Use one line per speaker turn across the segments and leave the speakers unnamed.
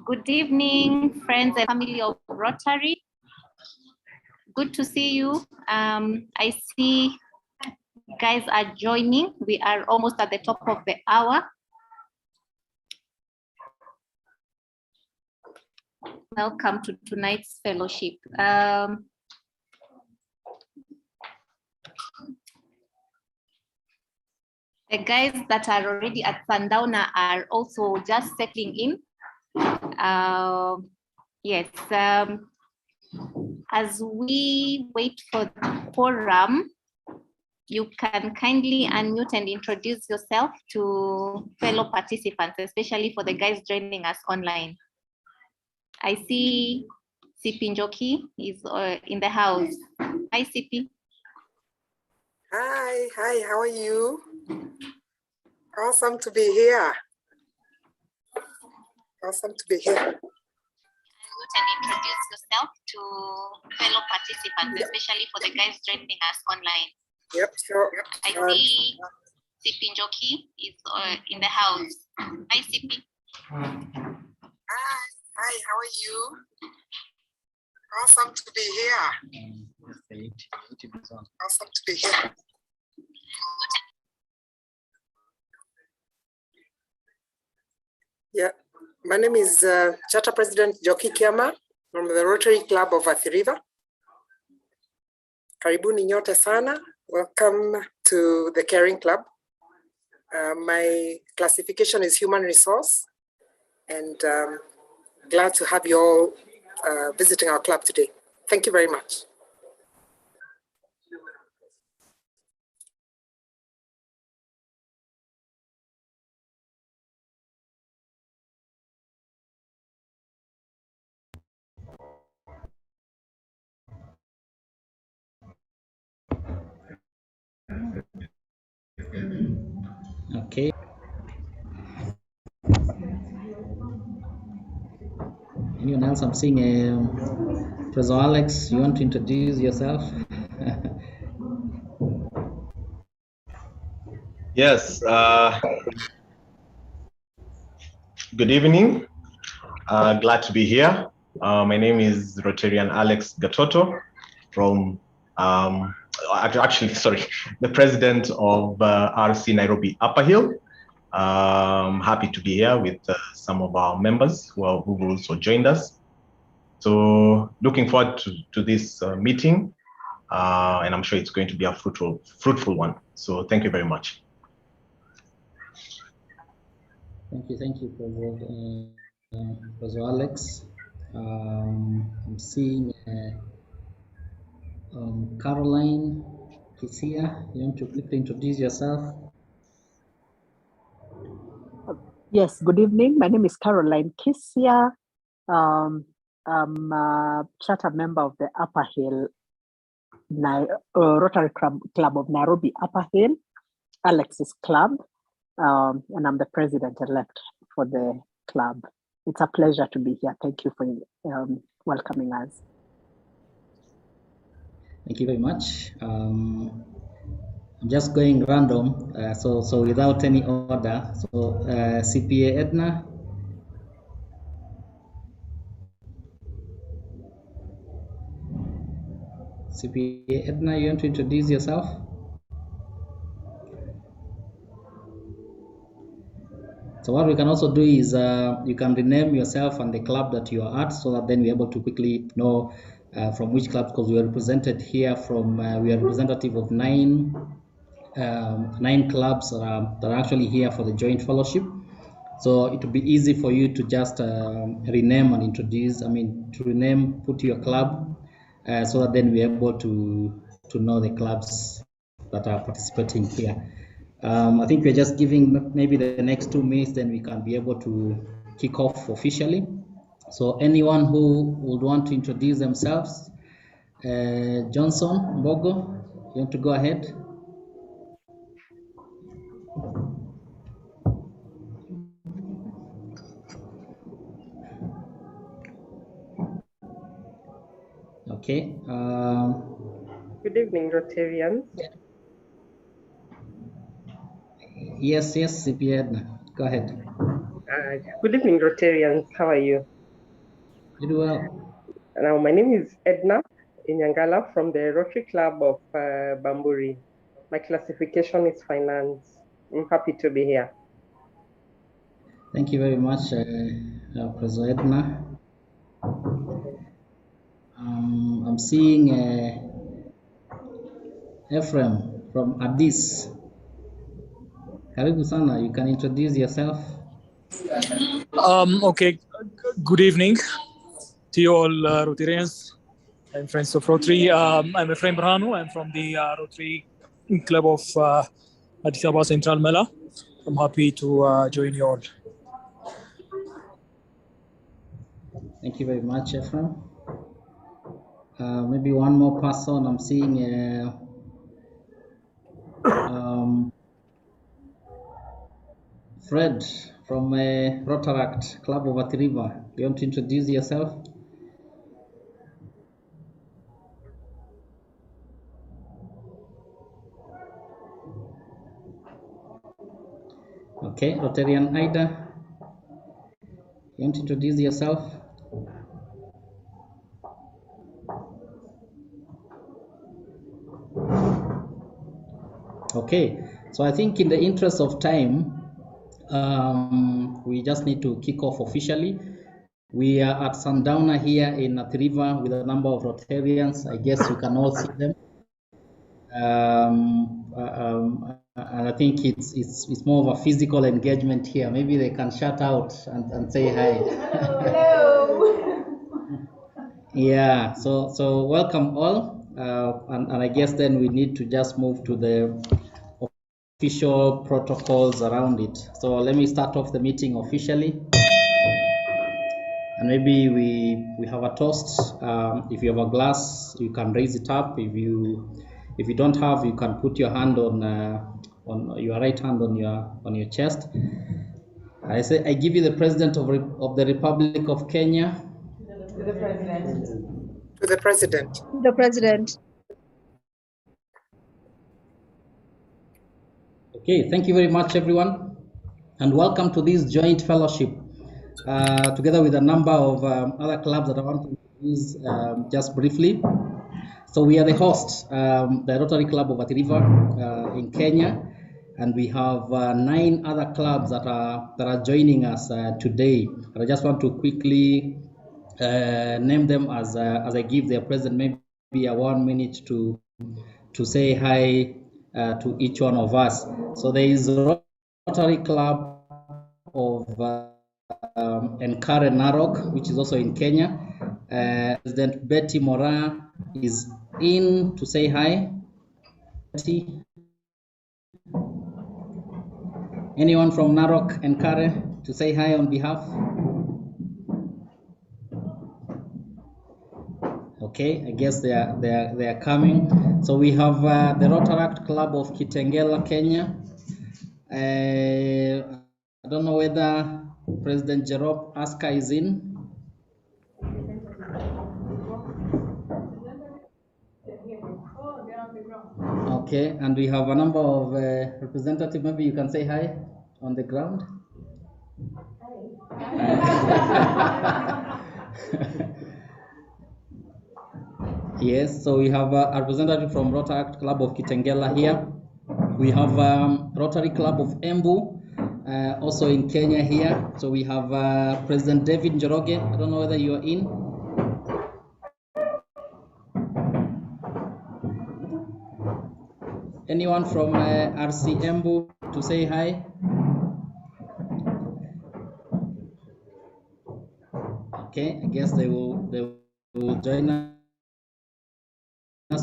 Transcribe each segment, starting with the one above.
Good evening, friends and family of Rotary. Good to see you. I see guys are joining. We are almost at the top of the hour. Welcome to tonight's fellowship. The guys that are already at Sundowner are also just settling in. Yes, as we wait for the quorum, you can kindly unmute and introduce yourself to fellow participants, especially for the guys joining us online. I see CP Njoki is in the house. Hi, CP.
Hi, how are you? Awesome to be here. Awesome to be here.
You can introduce yourself to fellow participants, especially for the guys joining us online.
Yep, sure.
I see CP Njoki is in the house. Hi, CP.
Hi, how are you? Awesome to be here. Awesome to be here. Yeah, my name is Charter President Njoki Kiama from the Rotary Club of Athi River. Karibuni nyote sana. Welcome to the Caring Club. My classification is Human Resource, and glad to have you all visiting our club today. Thank you very much.
Okay. Anyone else? I'm seeing Professor Alex, you want to introduce yourself?
Yes. Good evening. Glad to be here. My name is Rotarian Alex Gatoto from, actually, sorry, the president of RC Nairobi Upper Hill. Happy to be here with some of our members who have also joined us. So looking forward to this meeting, and I'm sure it's going to be a fruitful one. So thank you very much.
Thank you, Professor Alex. I'm seeing Caroline Kisia. You want to quickly introduce yourself?
Yes, good evening. My name is Caroline Kisia. I'm a charter member of the Upper Hill Rotary Club of Nairobi Upper Hill, Alex's club, and I'm the president-elect for the club. It's a pleasure to be here. Thank you for welcoming us.
Thank you very much. I'm just going random, so without any order. So CPA Edna. CPA Edna, you want to introduce yourself? So what we can also do is you can rename yourself and the club that you are at, so that then we're able to quickly know from which club, because we are represented here from, we are representative of nine clubs that are actually here for the joint fellowship. So it will be easy for you to just rename and introduce, to rename, put your club, so that then we're able to know the clubs that are participating here. I think we're just giving maybe the next 2 minutes, then we can be able to kick off officially. So anyone who would want to introduce themselves, Johnson Mbogo, you want to go ahead? Okay.
Good evening, Rotarians.
Yes, CP Edna. Go ahead.
Good evening, Rotarians. How are you?
You do well.
Now, my name is Edna Inyangala from the Rotary Club of Bamburi. My classification is finance. I'm happy to be here.
Thank you very much, Professor Edna. I'm seeing Ephraim from Addis. Karibu sana, you can introduce yourself.
Okay, good evening to you all Rotarians and friends of Rotary. I'm Ephraim Branu. I'm from the Rotary Club of Addis Ababa Central Mela. I'm happy to join you all.
Thank you very much, Ephraim. Maybe one more person. I'm seeing Fred from Rotaract Club of Athi River. You want to introduce yourself? Okay, Rotarian Ida. You want to introduce yourself? Okay, so I think in the interest of time, we just need to kick off officially. We are at Sundowner here in Athi River with a number of Rotarians. I guess you can all see them. And I think it's more of a physical engagement here. Maybe they can shout out and say hi. Hello. Yeah, so welcome all. And I guess then we need to just move to the official protocols around it. So let me start off the meeting officially. And maybe we have a toast. If you have a glass, you can raise it up. If you don't have, you can put your hand on your right hand on your chest. I say, I give you the President of the Republic of Kenya.
To the President.
To the President.
To the President.
Okay, thank you very much, everyone, and welcome to this joint fellowship. Together with a number of other clubs that I want to introduce just briefly. So we are the hosts, the Rotary Club of Athi River in Kenya, and we have 9 other clubs that are joining us today. And I just want to quickly name them as I give their president maybe a 1 minute to say hi to each one of us. So there is Rotary Club of Enkare Narok, which is also in Kenya. President Betty Mora is in to say hi. Betty. Anyone from Narok Enkare to say hi on behalf? Okay, I guess they are coming. So we have the Rotaract Club of Kitengela, Kenya. I don't know whether President Jerome Aska is in. Okay, and we have a number of representatives. Maybe you can say hi on the ground. Yes, so we have a representative from Rotaract Club of Kitengela here. We have Rotary Club of Embu, also in Kenya here. So we have President David Njoroge. I don't know whether you are in. Anyone from RC Embu to say hi? Okay, I guess they will join us.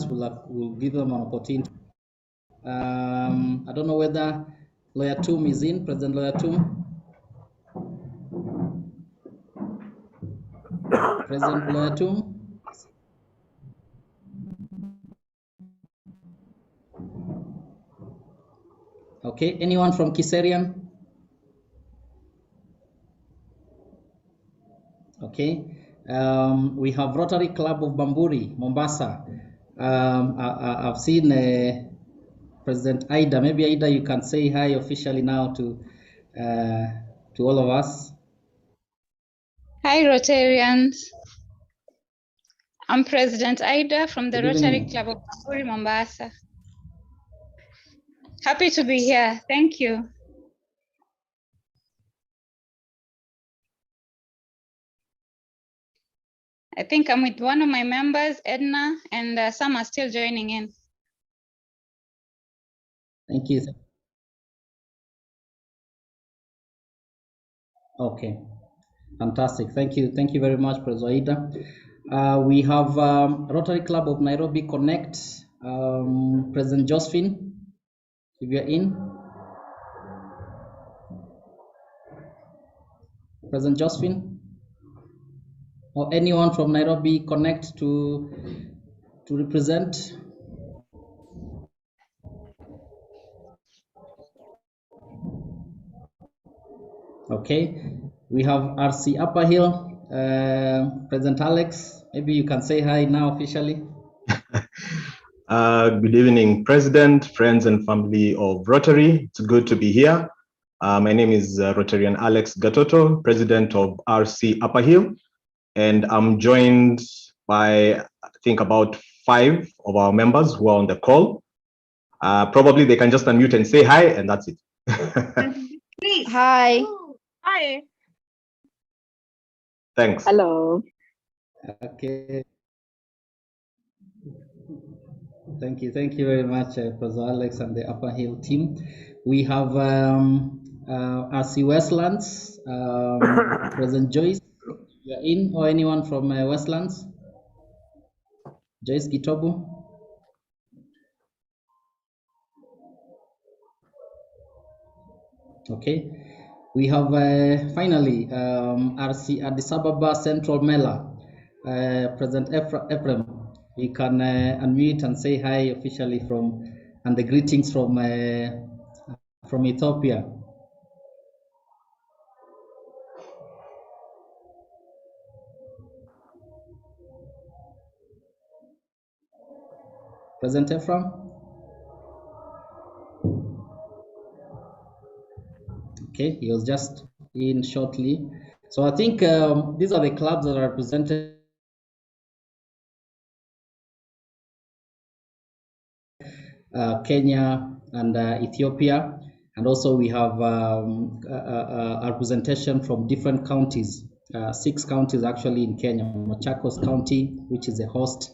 We'll give them an opportunity. I don't know whether Lawyer Tum is in, President Lawyer Tum. President Lawyer Tum. Okay, anyone from Kiserian? Okay, we have Rotary Club of Bamburi, Mombasa. I've seen President Ida. Maybe Ida, you can say hi officially now to all of us.
Hi, Rotarians. I'm President Ida from the
Good
Rotary
evening.
Club of Bamburi, Mombasa. Happy to be here. Thank you. I think I'm with one of my members, Edna, and some are still joining in.
Thank you. Okay, fantastic. Thank you. Thank you very much, President Ida. We have Rotary Club of Nairobi Connect, President Josephine, if you're in. President Josephine, or anyone from Nairobi Connect to represent. Okay, we have RC Upper Hill, President Alex. Maybe you can say hi now officially.
Good evening, President, friends and family of Rotary. It's good to be here. My name is Rotarian Alex Gatoto, President of RC Upper Hill, and I'm joined by, I think, about 5 of our members who are on the call. Probably they can just unmute and say hi, and that's it.
Please. Hi.
Hi.
Thanks.
Hello.
Okay. Thank you very much, Professor Alex and the Upper Hill team. We have RC Westlands, President Joyce, you're in, or anyone from Westlands? Joyce Gitobu. Okay. We have finally RC Addis Ababa Central Mela, President Ephraim. You can unmute and say hi officially and the greetings from Ethiopia. President Ephraim? Okay, he was just in shortly. So I think these are the clubs that are represented. Kenya and Ethiopia, and also we have a representation from different counties, 6 counties actually in Kenya: Machakos County, which is a host,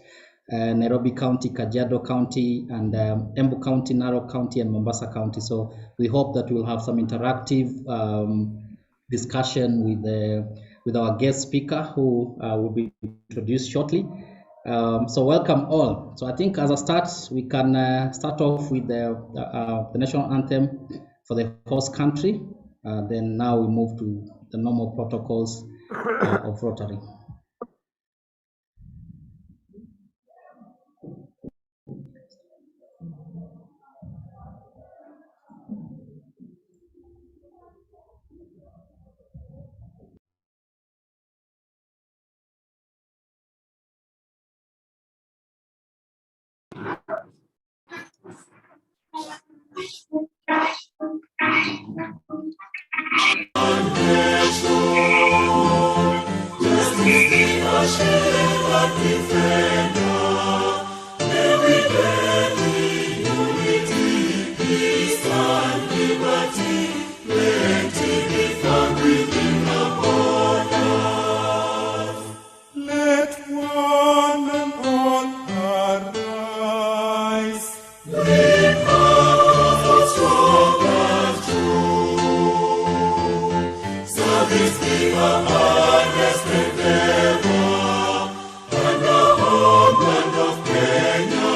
Nairobi County, Kajiado County, and Embu County, Narok County, and Mombasa County. So we hope that we'll have some interactive discussion with our guest speaker, who will be introduced shortly. So welcome all. So I think as a start, we can start off with the national anthem for the host country. Then now we move to the normal protocols of Rotary.
Homeland of Kenya,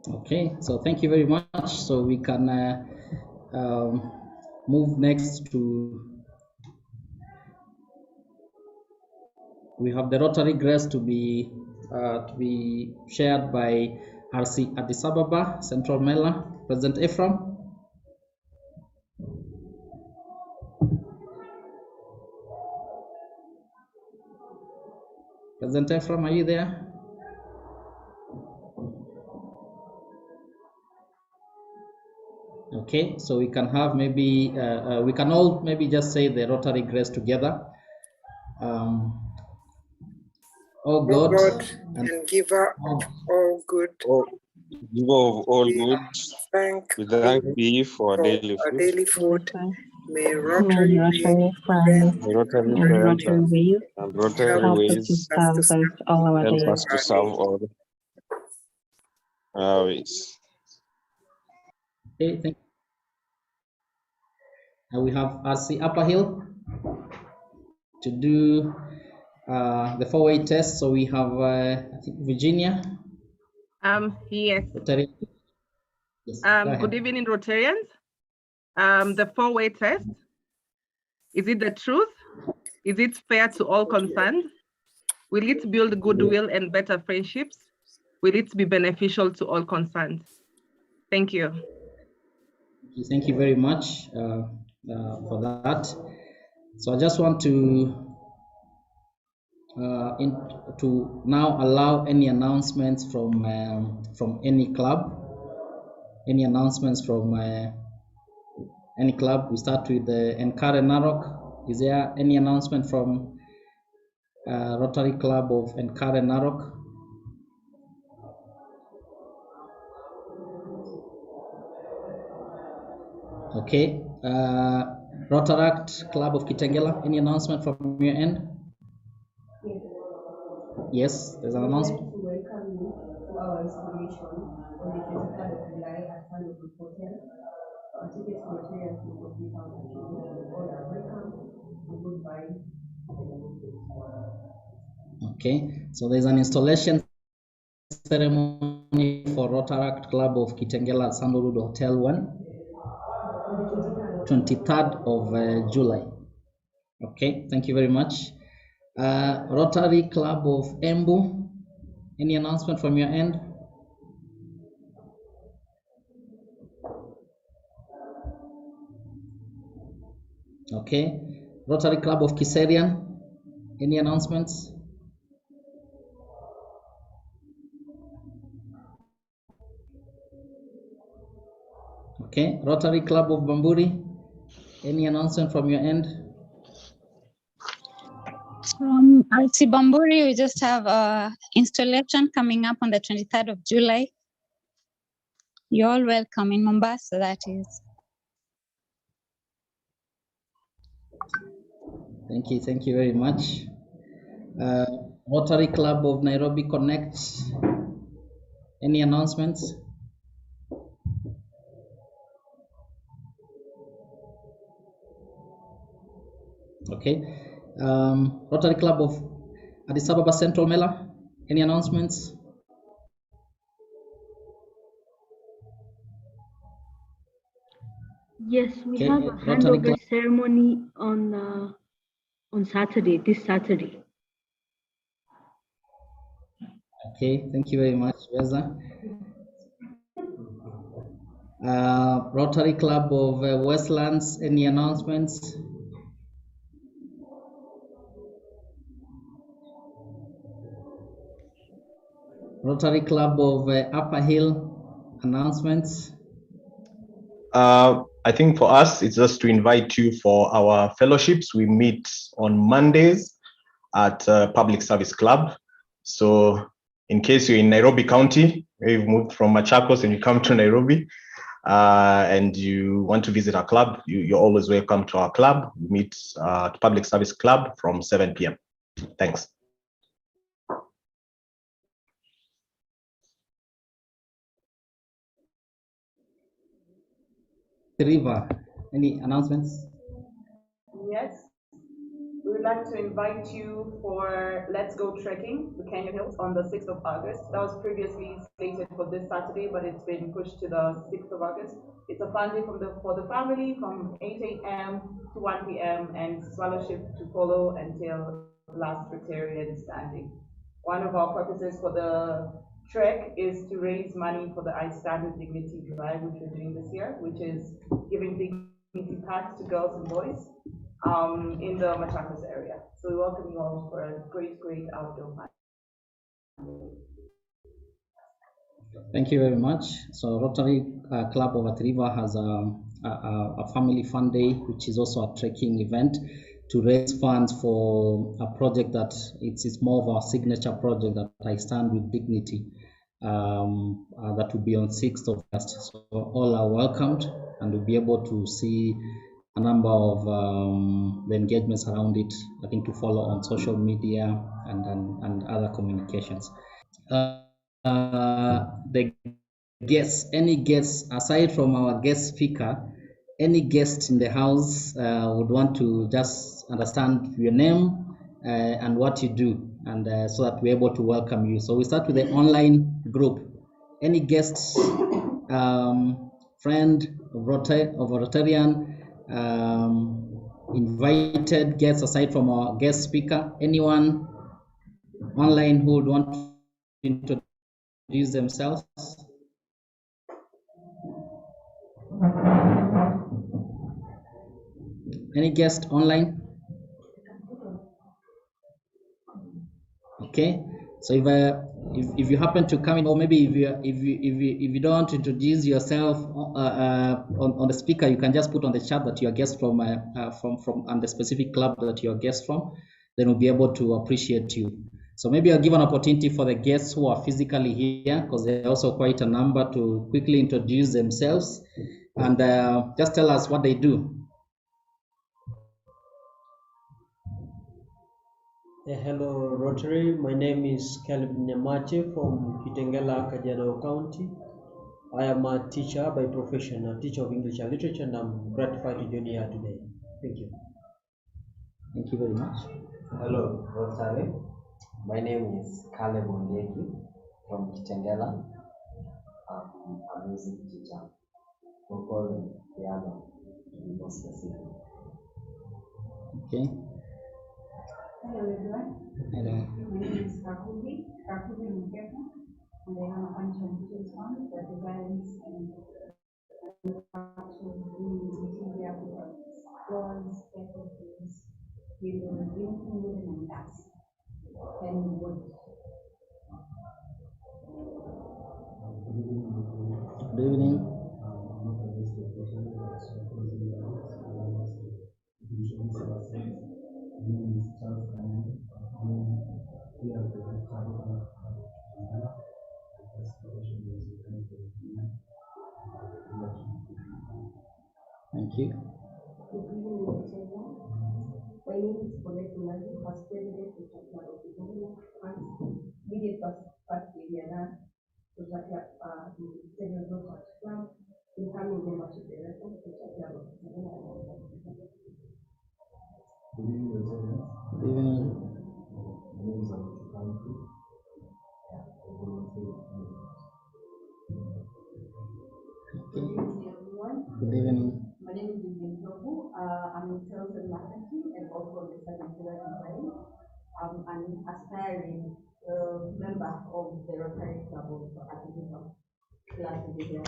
Okay, so thank you very much. So we can move next to, we have the Rotary Grace to be shared by RC Addis Ababa, Central Mela, President Ephraim. President Ephraim, are you there? Okay, so we can have maybe, we can all maybe just say the Rotary Grace together. Oh God,
and giver of all good,
Giver of all
we
good,
thank
we thank thee for our
for
daily
our
food.
daily food. May
May
Rotary be
Rotary
friends
friends
The Rotary
and
friends
Rotary ways
and Rotary
help
help us to
ways
us to
serve us all our
help
days.
us to serve all our ways.
okay, thank you. And we have RC Upper Hill to do the four-way test. So we have, I think, Virginia.
Yes.
Rotary. Yes, go
Good
ahead.
evening, Rotarians. The four-way test. Is it the truth? Is it fair to all concerned? Will it build goodwill and better friendships? Will it be beneficial to all concerned? Thank you.
Thank you very much for that. So I just want to now allow any announcements from any club. Any announcements from any club? We start with the Enkare Narok. Is there any announcement from Rotary Club of Enkare Narok? Okay. Rotaract Club of Kitengela, any announcement from your end? Yes, there's an announcement.
To welcome you to our installation on the 23rd of July at Sandalwood Hotel. Tickets for Rotarians will be found at you. All are welcome and goodbye.
Okay, so there's an installation ceremony for Rotaract Club of Kitengela at Sandalwood Hotel 1, 23rd of July. Okay, thank you very much. Rotary Club of Embu, any announcement from your end? Okay, Rotary Club of Kiserian, any announcements? Okay, Rotary Club of Bamburi, any announcement from your end?
From RC Bamburi, we just have a installation coming up on the 23rd of July. You're all welcome in Mombasa, that is.
Thank you very much. Rotary Club of Nairobi Connect, any announcements? Okay. Rotary Club of Addis Ababa Central Mela, any announcements?
Yes, we
Okay,
have a
Rotary
handover
Club.
ceremony on Saturday, this Saturday.
Okay, thank you very much, Weza. Rotary Club of Westlands, any announcements? Rotary Club of Upper Hill, announcements?
I think for us, it's just to invite you for our fellowships. We meet on Mondays at Public Service Club. So in case you're in Nairobi County, you've moved from Machakos and you come to Nairobi and you want to visit our club, you're always welcome to our club. We meet at Public Service Club from 7 p.m. Thanks.
River, any announcements?
Yes, we would like
like to invite you for Let's Go Trekking to Canyon Hills on the 6th of August. That was previously slated for this Saturday, but it's been pushed to the 6th of August. It's a fun day for the family from 8 a.m. to 1 p.m. and scholarship to follow until last Rotarian standing. One of our purposes for the trek is to raise money for the I Stand with Dignity drive, which we're doing this year, which is giving dignity packs to girls and boys in the Machakos area. So we welcome you all for a great outdoor fun.
Thank you very much. So Rotary Club of Athi River has a family fun day, which is also a trekking event to raise funds for a project that it's more of our signature project, that I Stand with Dignity, that will be on 6th of August. So all are welcomed, and we'll be able to see a number of the engagements around it, I think, to follow on social media and other communications. The guests, any guests aside from our guest speaker, any guest in the house would want to just understand your name and what you do, and so that we're able to welcome you. So we start with the online group. Any guests, friend of Rotarian, invited guests aside from our guest speaker, anyone online who would want to introduce themselves? Any guest online? Okay, so if you happen to come in, or maybe if you don't want to introduce yourself on the speaker, you can just put on the chat that you're a guest from and the specific club that you're a guest from. Then we'll be able to appreciate you. So maybe I'll give an opportunity for the guests who are physically here, because they're also quite a number, to quickly introduce themselves and just tell us what they do.
Hello, Rotary. My name is Caleb Nyamache from Kitengela, Kajiado County. I am a teacher by profession, a teacher of English and Literature, and I'm gratified to join you here today. Thank you.
Thank you very much.
Hello, Rotary. My name is Caleb Ondeki from Kitengela. I'm a music teacher, vocal and piano, to be more specific.
Okay.
Hello everyone.
Hello.
My name is Kakubi Mukeka, and I am a functional teachers fund that designs and manufactures material for floors, surfaces, wood and gas, and wood.
Good evening. Thank you.
Good evening, everyone. My name is Bonnet Mulazi, past president of the Club of the Government and immediate past area to the Club, incoming member to the record,
Good evening.
My name is Athi.
Good evening, everyone.
Good evening.
My name is Vivian Tobu. I'm in sales and marketing and also the interior design. I'm an aspiring member of the Rotary Club of Athi River. Glad to be here.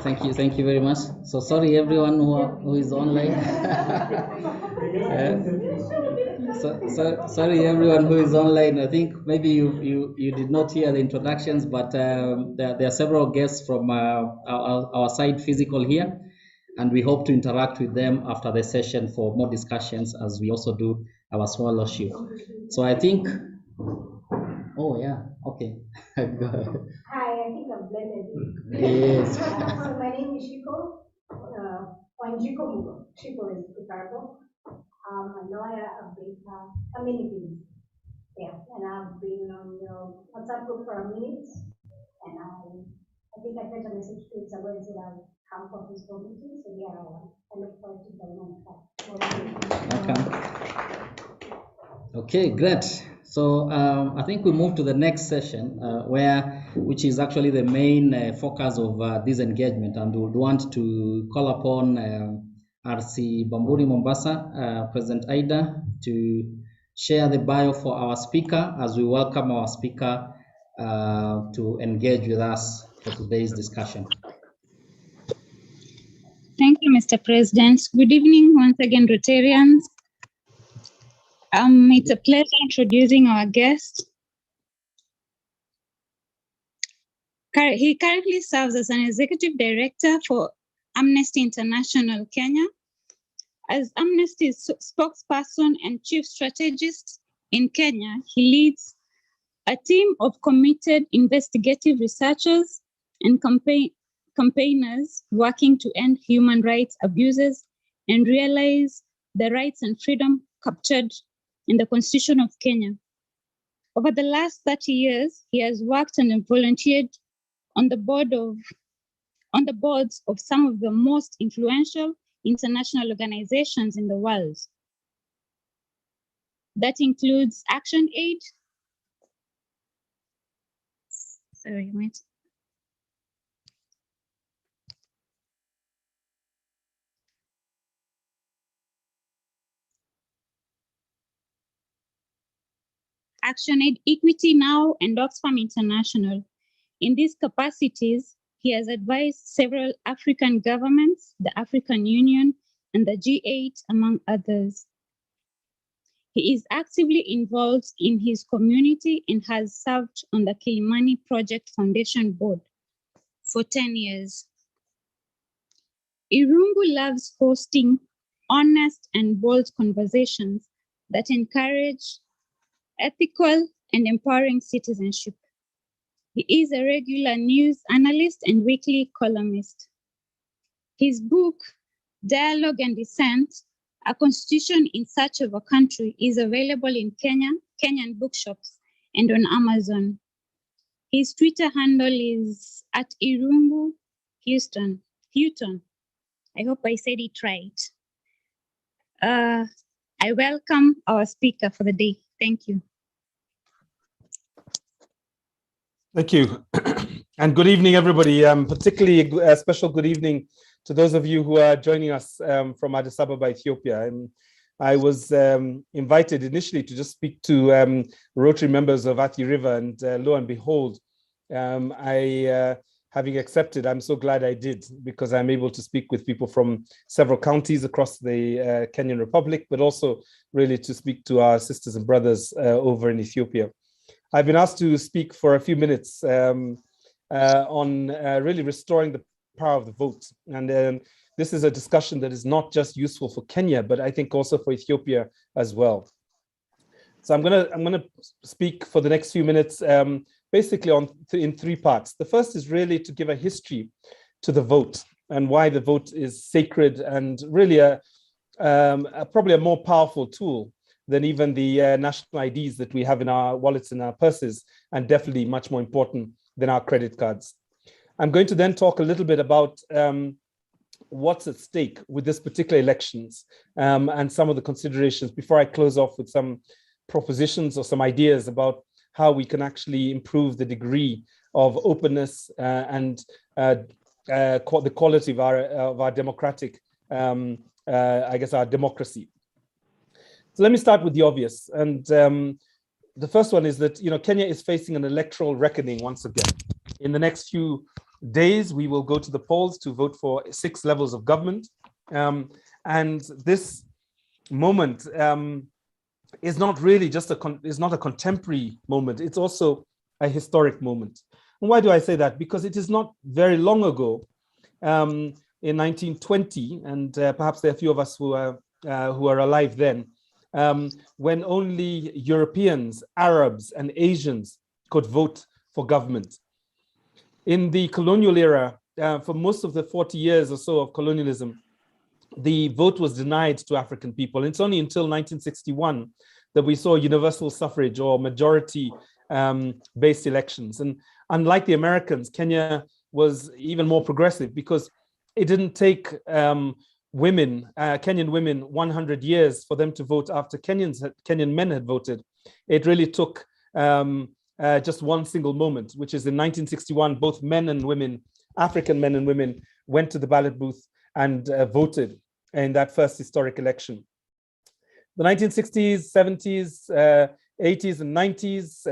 Thank you very much. So sorry everyone who is online. Sorry everyone who is online. I think maybe you did not hear the introductions, but there are several guests from our side physical here, and we hope to interact with them after the session for more discussions, as we also do our scholarship. So I think, oh yeah, okay. Go ahead.
Hi, I think I'm blended.
Yes.
So my name is Shiko. Wanjiko Mugo. Shiko is preferable. I'm a lawyer, a baker, many things. Yeah, and I've been on your WhatsApp group for a minute, and I think I sent a message to someone and said I'll come for this committee. So yeah, I look forward to joining on that.
Okay. Okay, great. So I think we move to the next session, which is actually the main focus of this engagement, and we would want to call upon RC Bamburi Mombasa, President Ida, to share the bio for our speaker as we welcome our speaker to engage with us for today's discussion.
Thank you, Mr. President. Good evening once again, Rotarians. It's a pleasure introducing our guest. He currently serves as an executive director for Amnesty International Kenya. As Amnesty's spokesperson and chief strategist in Kenya, he leads a team of committed investigative researchers and campaigners working to end human rights abuses and realize the rights and freedom captured in the Constitution of Kenya. Over the last 30 years, he has worked and volunteered on the boards of some of the most influential international organizations in the world. That includes ActionAid, ActionAid, Equity Now, and Oxfam International. In these capacities, he has advised several African governments, the African Union, and the G8, among others. He is actively involved in his community and has served on the Kilimani Project Foundation Board for 10 years. Irungu loves hosting honest and bold conversations that encourage ethical and empowering citizenship. He is a regular news analyst and weekly columnist. His book, Dialogue and Dissent, A Constitution in Search of a Country, is available in Kenyan bookshops and on Amazon. His Twitter handle is @Irungu Houston. I hope I said it right. I welcome our speaker for the day. Thank you.
Thank you. And good evening, everybody. Particularly a special good evening to those of you who are joining us from Addis Ababa, Ethiopia. I was invited initially to just speak to Rotary members of Athi River, and lo and behold, having accepted, I'm so glad I did, because I'm able to speak with people from several counties across the Kenyan Republic, but also really to speak to our sisters and brothers over in Ethiopia. I've been asked to speak for a few minutes on really restoring the power of the vote. And this is a discussion that is not just useful for Kenya, but I think also for Ethiopia as well. So I'm gonna speak for the next few minutes basically in three parts. The first is really to give a history to the vote and why the vote is sacred and really probably a more powerful tool than even the national IDs that we have in our wallets and our purses, and definitely much more important than our credit cards. I'm going to then talk a little bit about what's at stake with this particular elections and some of the considerations before I close off with some propositions or some ideas about how we can actually improve the degree of openness and the quality of our democratic, I guess, our democracy. So let me start with the obvious. And the first one is that, Kenya is facing an electoral reckoning once again. In the next few days, we will go to the polls to vote for 6 levels of government. And this moment is not really just is not a contemporary moment. It's also a historic moment. And why do I say that? Because it is not very long ago, in 1920, and perhaps there are a few of us who are alive then, when only Europeans, Arabs, and Asians could vote for government. In the colonial era, for most of the 40 years or so of colonialism, the vote was denied to African people. It's only until 1961 that we saw universal suffrage or majority-based elections. And unlike the Americans, Kenya was even more progressive because it didn't take women, Kenyan women, 100 years for them to vote after Kenyan men had voted. It really took just one single moment, which is in 1961, both men and women, African men and women, went to the ballot booth and voted in that first historic election. The 1960s, 70s, 80s and 90s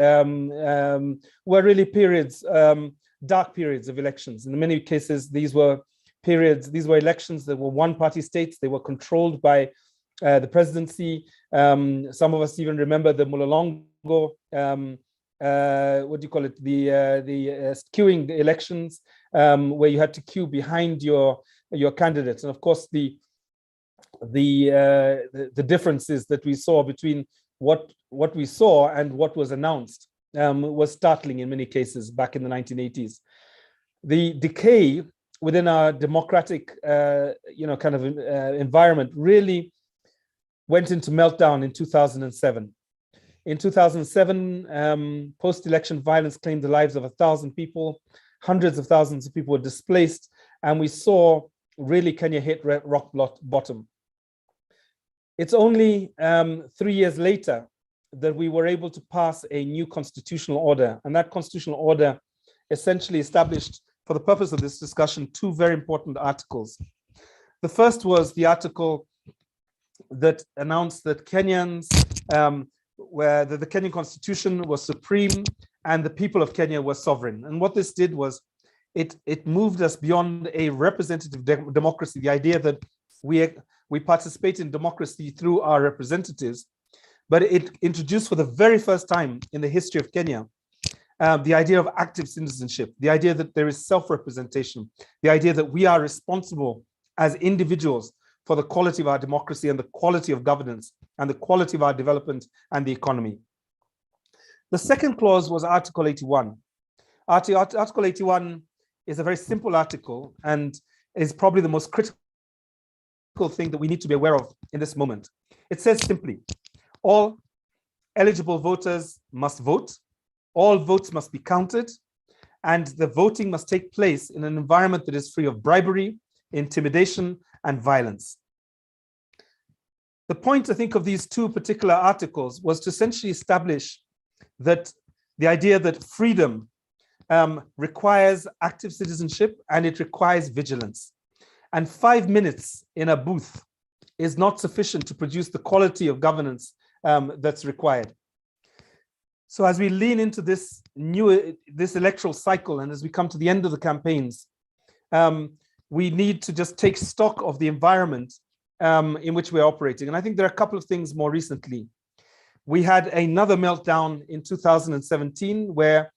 were really periods, dark periods of elections. In many cases, these were elections that were one-party states. They were controlled by the presidency. Some of us even remember the Mulolongo, what do you call it? The queuing the elections, where you had to queue behind your candidates. And of course, the differences that we saw between what we saw and what was announced was startling in many cases back in the 1980s. The decay within our democratic, kind of environment really went into meltdown in 2007. In 2007, post-election violence claimed the lives of 1,000 people. Hundreds of thousands of people were displaced, and we saw really Kenya hit rock bottom. It's only 3 years later that we were able to pass a new constitutional order, and that constitutional order essentially established, for the purpose of this discussion, two very important articles. The first was the article that announced that Kenyans, where the Kenyan constitution was supreme and the people of Kenya were sovereign. And what this did was it moved us beyond a representative democracy, the idea that we participate in democracy through our representatives, but it introduced for the very first time in the history of Kenya the idea of active citizenship, the idea that there is self-representation, the idea that we are responsible as individuals for the quality of our democracy and the quality of governance and the quality of our development and the economy. The second clause was Article 81. Article 81 is a very simple article and is probably the most critical thing that we need to be aware of in this moment. It says simply, all eligible voters must vote, all votes must be counted, and the voting must take place in an environment that is free of bribery, intimidation, and violence. The point, I think, of these two particular articles was to essentially establish that the idea that freedom requires active citizenship and it requires vigilance. And 5 minutes in a booth is not sufficient to produce the quality of governance that's required. So as we lean into this electoral cycle and as we come to the end of the campaigns, we need to just take stock of the environment in which we're operating. And I think there are a couple of things more recently. We had another meltdown in 2017 where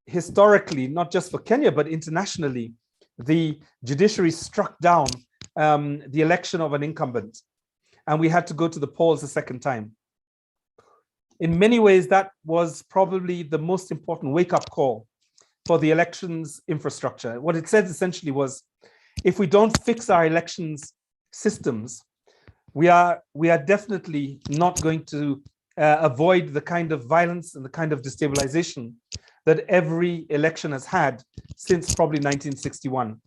historically, not just for Kenya, but internationally, the judiciary struck down the election of an incumbent, and we had to go to the polls a second time. In many ways, that was probably the most important wake-up call for the elections infrastructure. What it said essentially was, if we don't fix our elections systems, we are definitely not going to avoid the kind of violence and the kind of destabilization that every election has had since probably 1961.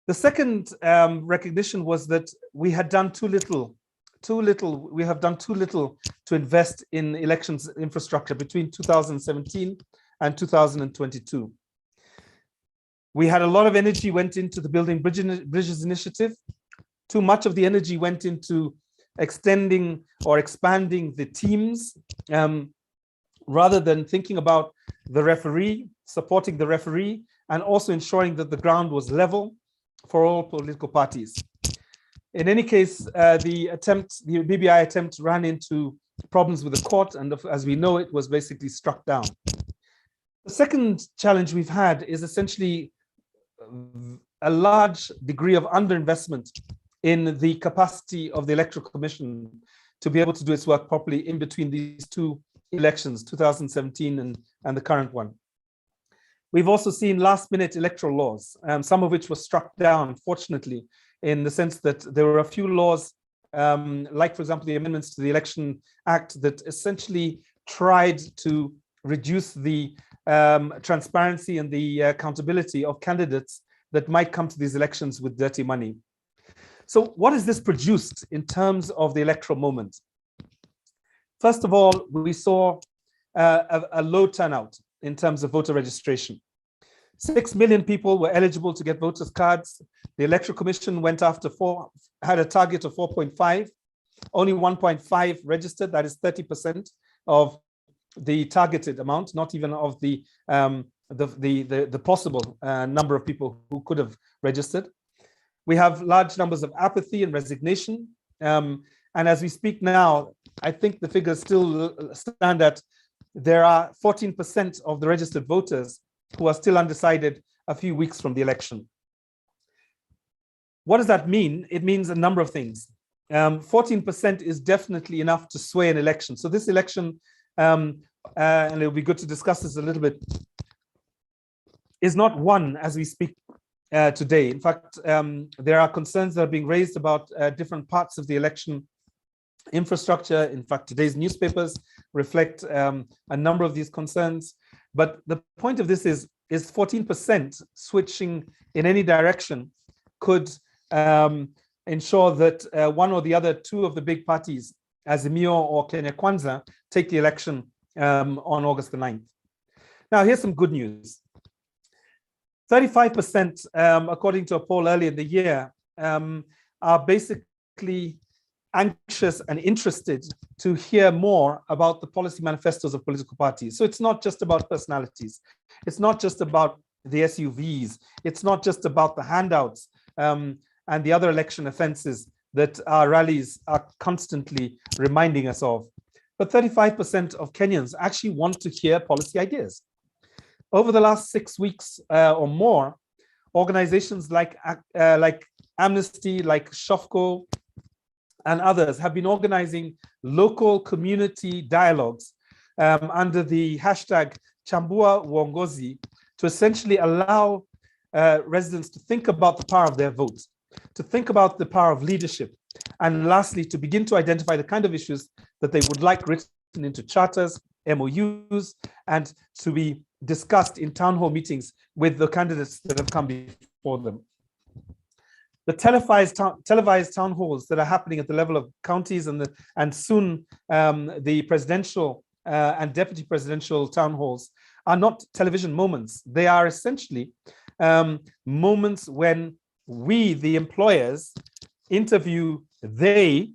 The second recognition was that we had done too little to invest in elections infrastructure between 2017 and 2022. We had a lot of energy went into the Building Bridges initiative. Too much of the energy went into extending or expanding the teams rather than thinking about the referee, supporting the referee, and also ensuring that the ground was level for all political parties. In any case, the BBI attempt ran into problems with the court, and as we know, it was basically struck down. The second challenge we've had is essentially a large degree of underinvestment in the capacity of the Electoral Commission to be able to do its work properly in between these two elections, 2017 and the current one. We've also seen last-minute electoral laws, some of which were struck down, fortunately, in the sense that there were a few laws, like, for example, the amendments to the Election Act that essentially tried to reduce the transparency and the accountability of candidates that might come to these elections with dirty money. So what has this produced in terms of the electoral moment? First of all, we saw a low turnout in terms of voter registration. 6 million people were eligible to get voters' cards. The Electoral Commission went after had a target of 4.5. Only 1.5 registered. That is 30% of the targeted amount, not even of the possible number of people who could have registered. We have large numbers of apathy and resignation. And as we speak now, I think the figures still stand at there are 14% of the registered voters who are still undecided a few weeks from the election. What does that mean? It means a number of things. 14% is definitely enough to sway an election. So this election, and it'll be good to discuss this a little bit, is not won as we speak today. In fact, there are concerns that are being raised about different parts of the election infrastructure. In fact, today's newspapers reflect a number of these concerns. But the point of this is 14% switching in any direction could ensure that one or the other two of the big parties, Azimio or Kenya Kwanza, take the election on August the 9th. Now, here's some good news. 35%, according to a poll earlier in the year, are basically anxious and interested to hear more about the policy manifestos of political parties. So it's not just about personalities. It's not just about the SUVs. It's not just about the handouts and the other election offenses that our rallies are constantly reminding us of. But 35% of Kenyans actually want to hear policy ideas. Over the last 6 weeks or more, organizations like Amnesty, like Shofco, and others have been organizing local community dialogues under the hashtag Chambua Uongozi to essentially allow residents to think about the power of their vote, to think about the power of leadership, and lastly, to begin to identify the kind of issues that they would like written into charters, MOUs, and to be discussed in town hall meetings with the candidates that have come before them. The televised town halls that are happening at the level of counties and soon the presidential and deputy presidential town halls are not television moments. They are essentially moments when we, the employers, interview the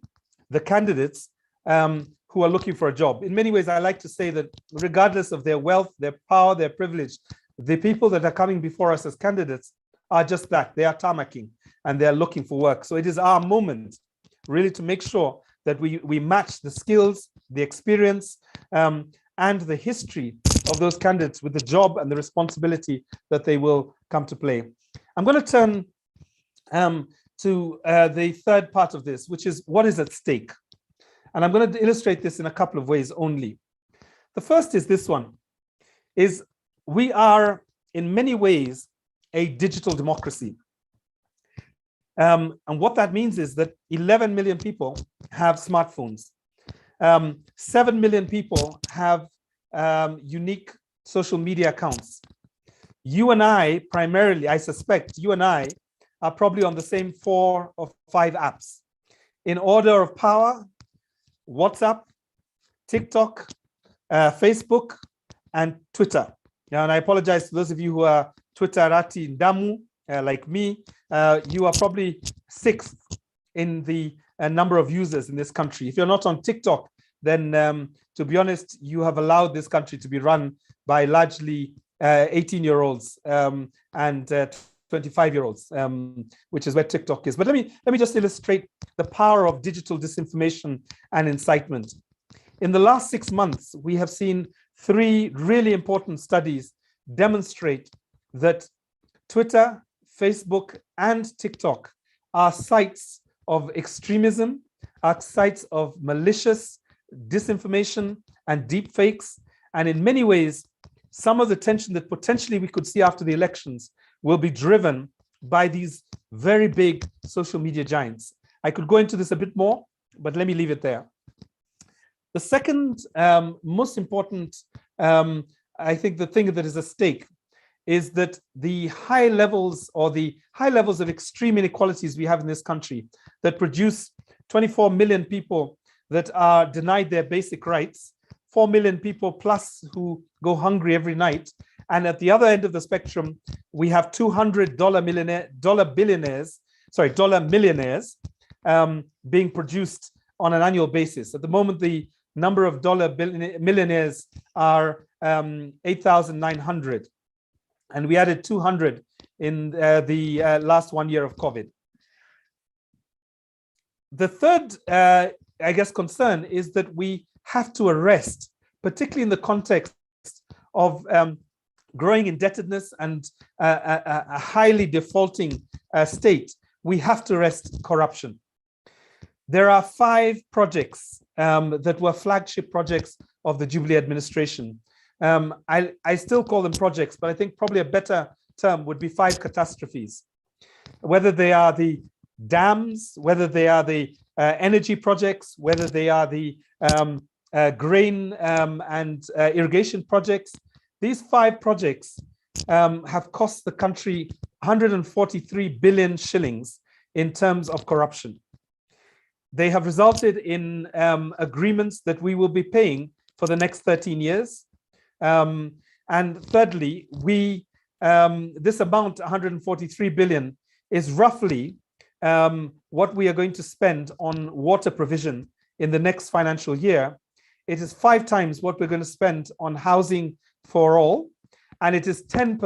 candidates who are looking for a job. In many ways, I like to say that regardless of their wealth, their power, their privilege, the people that are coming before us as candidates are just that. They are tarmacking and they're looking for work. So it is our moment really to make sure that we match the skills, the experience, and the history of those candidates with the job and the responsibility that they will come to play. I'm going to turn to the third part of this, which is what is at stake. And I'm going to illustrate this in a couple of ways only. The first is this one, is we are in many ways a digital democracy. And what that means is that 11 million people have smartphones. 7 million people have unique social media accounts. You and I, primarily, I suspect you and I are probably on the same 4 or 5 apps. In order of power, WhatsApp, TikTok, Facebook, and Twitter. And I apologize to those of you who are Twitterati Ndamu, like me. You are probably 6th in the number of users in this country. If you're not on TikTok, then to be honest, you have allowed this country to be run by largely 18-year-olds and 25-year-olds, which is where TikTok is. But let me just illustrate the power of digital disinformation and incitement. In the last 6 months, we have seen 3 really important studies demonstrate that Twitter, Facebook, and TikTok are sites of extremism, are sites of malicious disinformation and deep fakes. And in many ways, some of the tension that potentially we could see after the elections will be driven by these very big social media giants. I could go into this a bit more, but let me leave it there. The second most important, I think the thing that is at stake is that the high levels of extreme inequalities we have in this country that produce 24 million people that are denied their basic rights, 4 million people plus who go hungry every night. And at the other end of the spectrum, we have $200 millionaires being produced on an annual basis. At the moment, the number of millionaires are 8,900. And we added 200 in the last 1 year of COVID. The third, I guess, concern is that we have to arrest, particularly in the context of growing indebtedness and a highly defaulting state, we have to arrest corruption. There are 5 projects that were flagship projects of the Jubilee administration. I still call them projects, but I think probably a better term would be 5 catastrophes. Whether they are the dams, whether they are the energy projects, whether they are the grain and irrigation projects, these 5 projects have cost the country 143 billion shillings in terms of corruption. They have resulted in agreements that we will be paying for the next 13 years. And thirdly, this amount, 143 billion, is roughly what we are going to spend on water provision in the next financial year. It is 5 times what we're going to spend on housing for all, and it is 10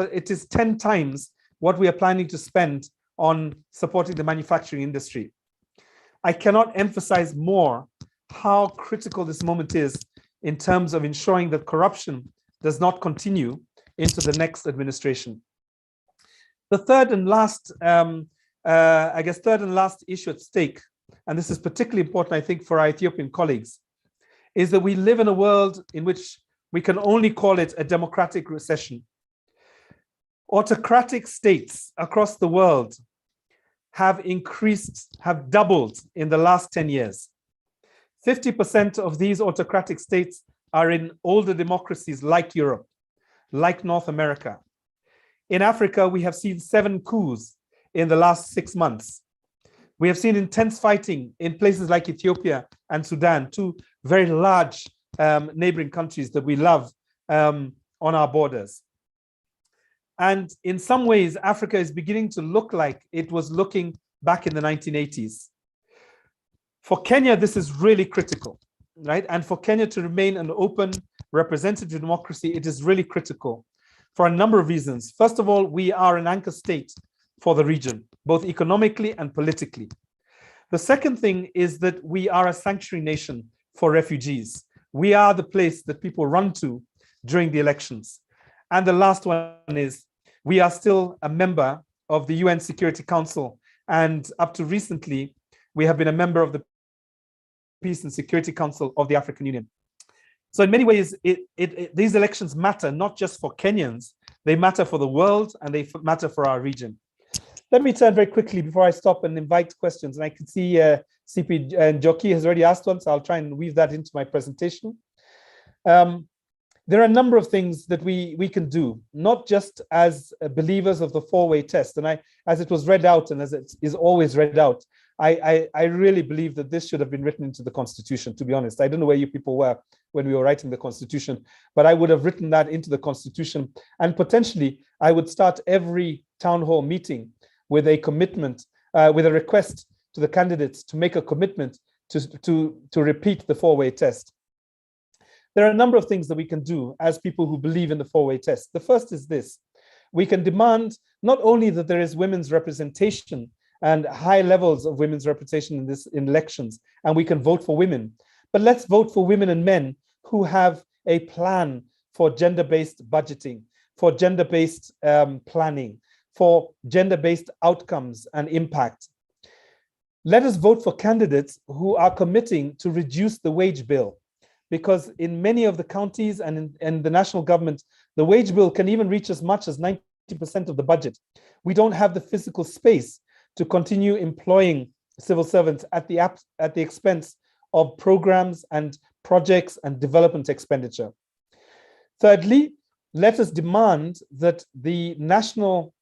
times what we are planning to spend on supporting the manufacturing industry. I cannot emphasize more how critical this moment is in terms of ensuring that corruption does not continue into the next administration. The third and last, third and last issue at stake, and this is particularly important, I think, for our Ethiopian colleagues, is that we live in a world in which we can only call it a democratic recession. Autocratic states across the world have doubled in the last 10 years. 50% of these autocratic states are in older democracies like Europe, like North America. In Africa, we have seen 7 coups in the last 6 months. We have seen intense fighting in places like Ethiopia and Sudan, 2 very large neighboring countries that we love on our borders. And in some ways, Africa is beginning to look like it was looking back in the 1980s. For Kenya, this is really critical, right? And for Kenya to remain an open, representative democracy, it is really critical for a number of reasons. First of all, we are an anchor state for the region, both economically and politically. The second thing is that we are a sanctuary nation for refugees. We are the place that people run to during the elections. And the last one is we are still a member of the UN Security Council. And up to recently, we have been a member of the Peace and Security Council of the African Union. So in many ways, these elections matter not just for Kenyans, they matter for the world and they matter for our region. Let me turn very quickly before I stop and invite questions. And I can see CP and Joki has already asked one, so I'll try and weave that into my presentation. There are a number of things that we can do, not just as believers of the 4-way test. And as it was read out and as it is always read out, I really believe that this should have been written into the Constitution, to be honest. I don't know where you people were when we were writing the Constitution, but I would have written that into the Constitution. And potentially, I would start every town hall meeting with a commitment, with a request to the candidates to make a commitment to repeat the 4-way test. There are a number of things that we can do as people who believe in the 4-way test. The first is this: we can demand not only that there is women's representation and high levels of women's representation in elections, and we can vote for women, but let's vote for women and men who have a plan for gender-based budgeting, for gender-based planning, for gender-based outcomes and impact. Let us vote for candidates who are committing to reduce the wage bill, because in many of the counties and in the national government, the wage bill can even reach as much as 90% of the budget. We don't have the physical space to continue employing civil servants at the expense of programs and projects and development expenditure. Thirdly, let us demand that the national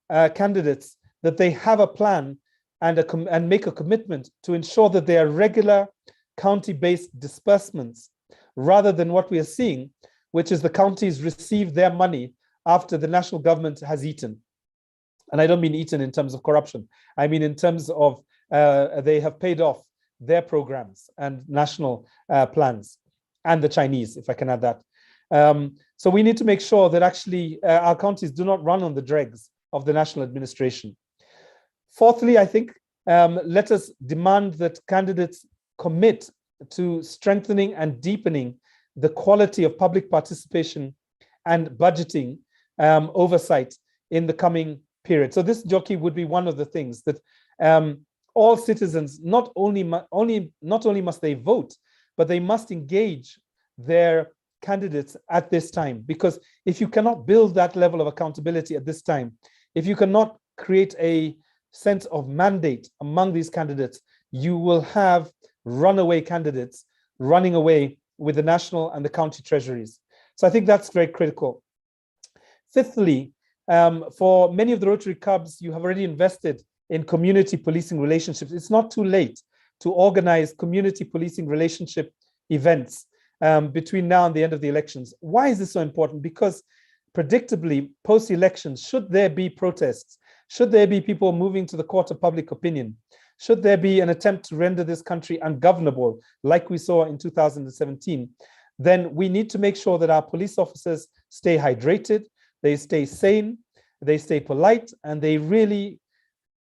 candidates, that they have a plan and make a commitment to ensure that there are regular county-based disbursements, rather than what we are seeing, which is the counties receive their money after the national government has eaten. And I don't mean eaten in terms of corruption. I mean in terms of they have paid off their programs and national plans, and the Chinese, if I can add that. So we need to make sure that actually our counties do not run on the dregs of the national administration. Fourthly, I think let us demand that candidates commit to strengthening and deepening the quality of public participation and budgeting oversight in the coming period. So this, Jockey, would be one of the things that all citizens not only must they vote, but they must engage their candidates at this time. Because if you cannot build that level of accountability at this time, if you cannot create a sense of mandate among these candidates, you will have runaway candidates running away with the national and the county treasuries. So I think that's very critical. Fifthly, for many of the Rotary Clubs, you have already invested in community policing relationships. It's not too late to organize community policing relationship events between now and the end of the elections. Why is this so important? Because predictably, post-elections, should there be protests, should there be people moving to the court of public opinion, should there be an attempt to render this country ungovernable, like we saw in 2017, then we need to make sure that our police officers stay hydrated, they stay sane, they stay polite, and they really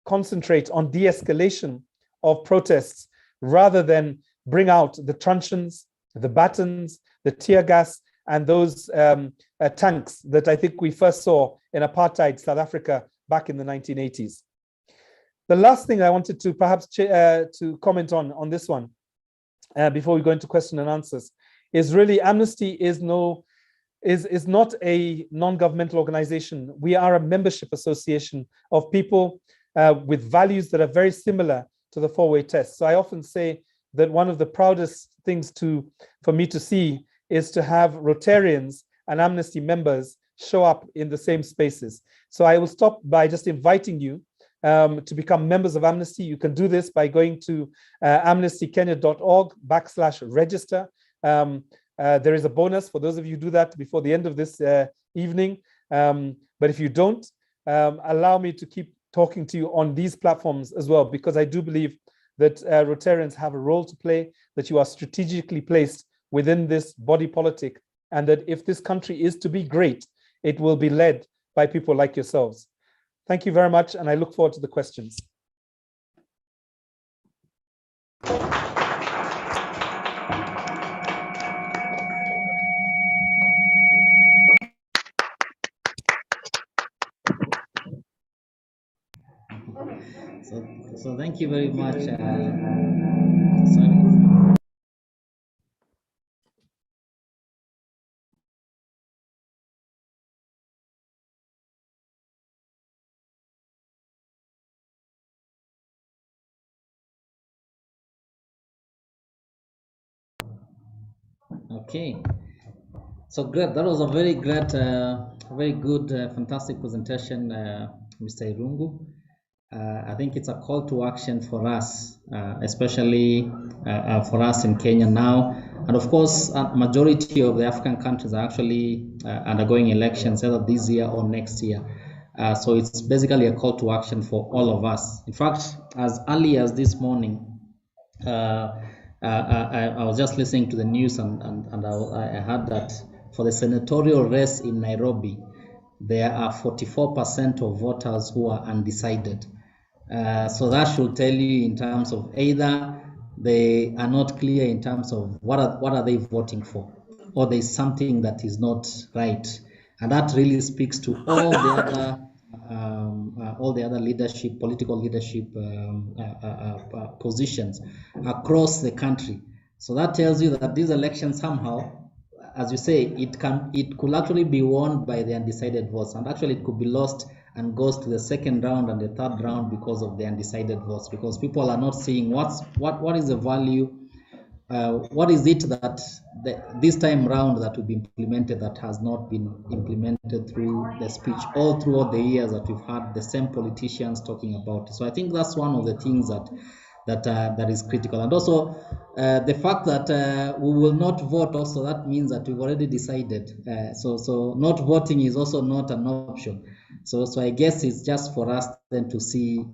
concentrate on de-escalation of protests rather than bring out the truncheons, the batons, the tear gas, and those tanks that I think we first saw in apartheid South Africa back in the 1980s. The last thing I wanted to perhaps to comment on this one, before we go into question and answers, is really Amnesty is not a non-governmental organization. We are a membership association of people with values that are very similar to the four-way test. So I often say that one of the proudest things for me to see is to have Rotarians and Amnesty members show up in the same spaces. So I will stop by just inviting you to become members of Amnesty. You can do this by going to amnestykenya.org/register. There is a bonus for those of you who do that before the end of this evening. But if you don't, allow me to keep talking to you on these platforms as well, because I do believe that Rotarians have a role to play, that you are strategically placed within this body politic, and that if this country is to be great, it will be led by people like yourselves. Thank you very much, and I look forward to the questions.
So thank you very much. Okay, so great. That was a very great, very good, fantastic presentation, Mr. Irungu. I think it's a call to action for us, especially for us in Kenya now. And of course, a majority of the African countries are actually undergoing elections either this year or next year. So it's basically a call to action for all of us. In fact, as early as this morning, I was just listening to the news and I heard that for the senatorial race in Nairobi, there are 44% of voters who are undecided. So that should tell you in terms of either they are not clear in terms of what are they voting for, or there's something that is not right. And that really speaks to all the other leadership, political leadership positions across the country. So that tells you that these elections somehow, as you say, it could actually be won by the undecided votes, and actually it could be lost and goes to the second round and the third round because of the undecided votes, because people are not seeing what is the value what is it that this time round that will be implemented that has not been implemented through the speech all throughout the years that we've had the same politicians talking about it. So I think that's one of the things that is critical. And also the fact that we will not vote also, that means that we've already decided. So not voting is also not an option. So I guess it's just for us then to see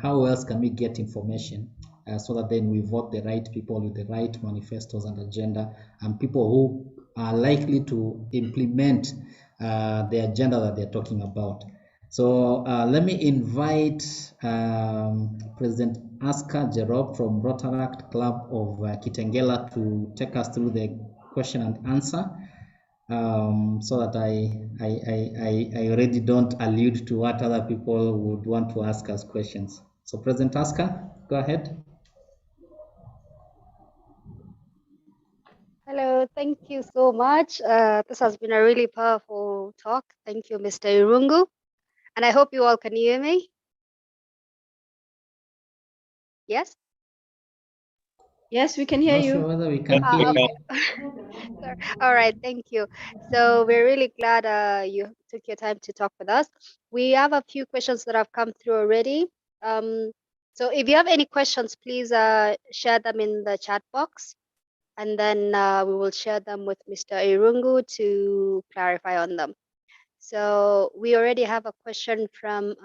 how else can we get information so that then we vote the right people with the right manifestos and agenda, and people who are likely to implement the agenda that they're talking about. So let me invite President Aska Jerob from Rotaract Club of Kitengela to take us through the question and answer, so that I already don't allude to what other people would want to ask us questions. So President Aska, go ahead.
Hello, thank you so much. This has been a really powerful talk. Thank you, Mr. Irungu. And I hope you all can hear me. Yes?
Yes, we can hear
Not
you.
sure whether we can hear you.
All right, thank you. So we're really glad you took your time to talk with us. We have a few questions that have come through already. So if you have any questions, please share them in the chat box, and then we will share them with Mr. Irungu to clarify on them. So we already have a question from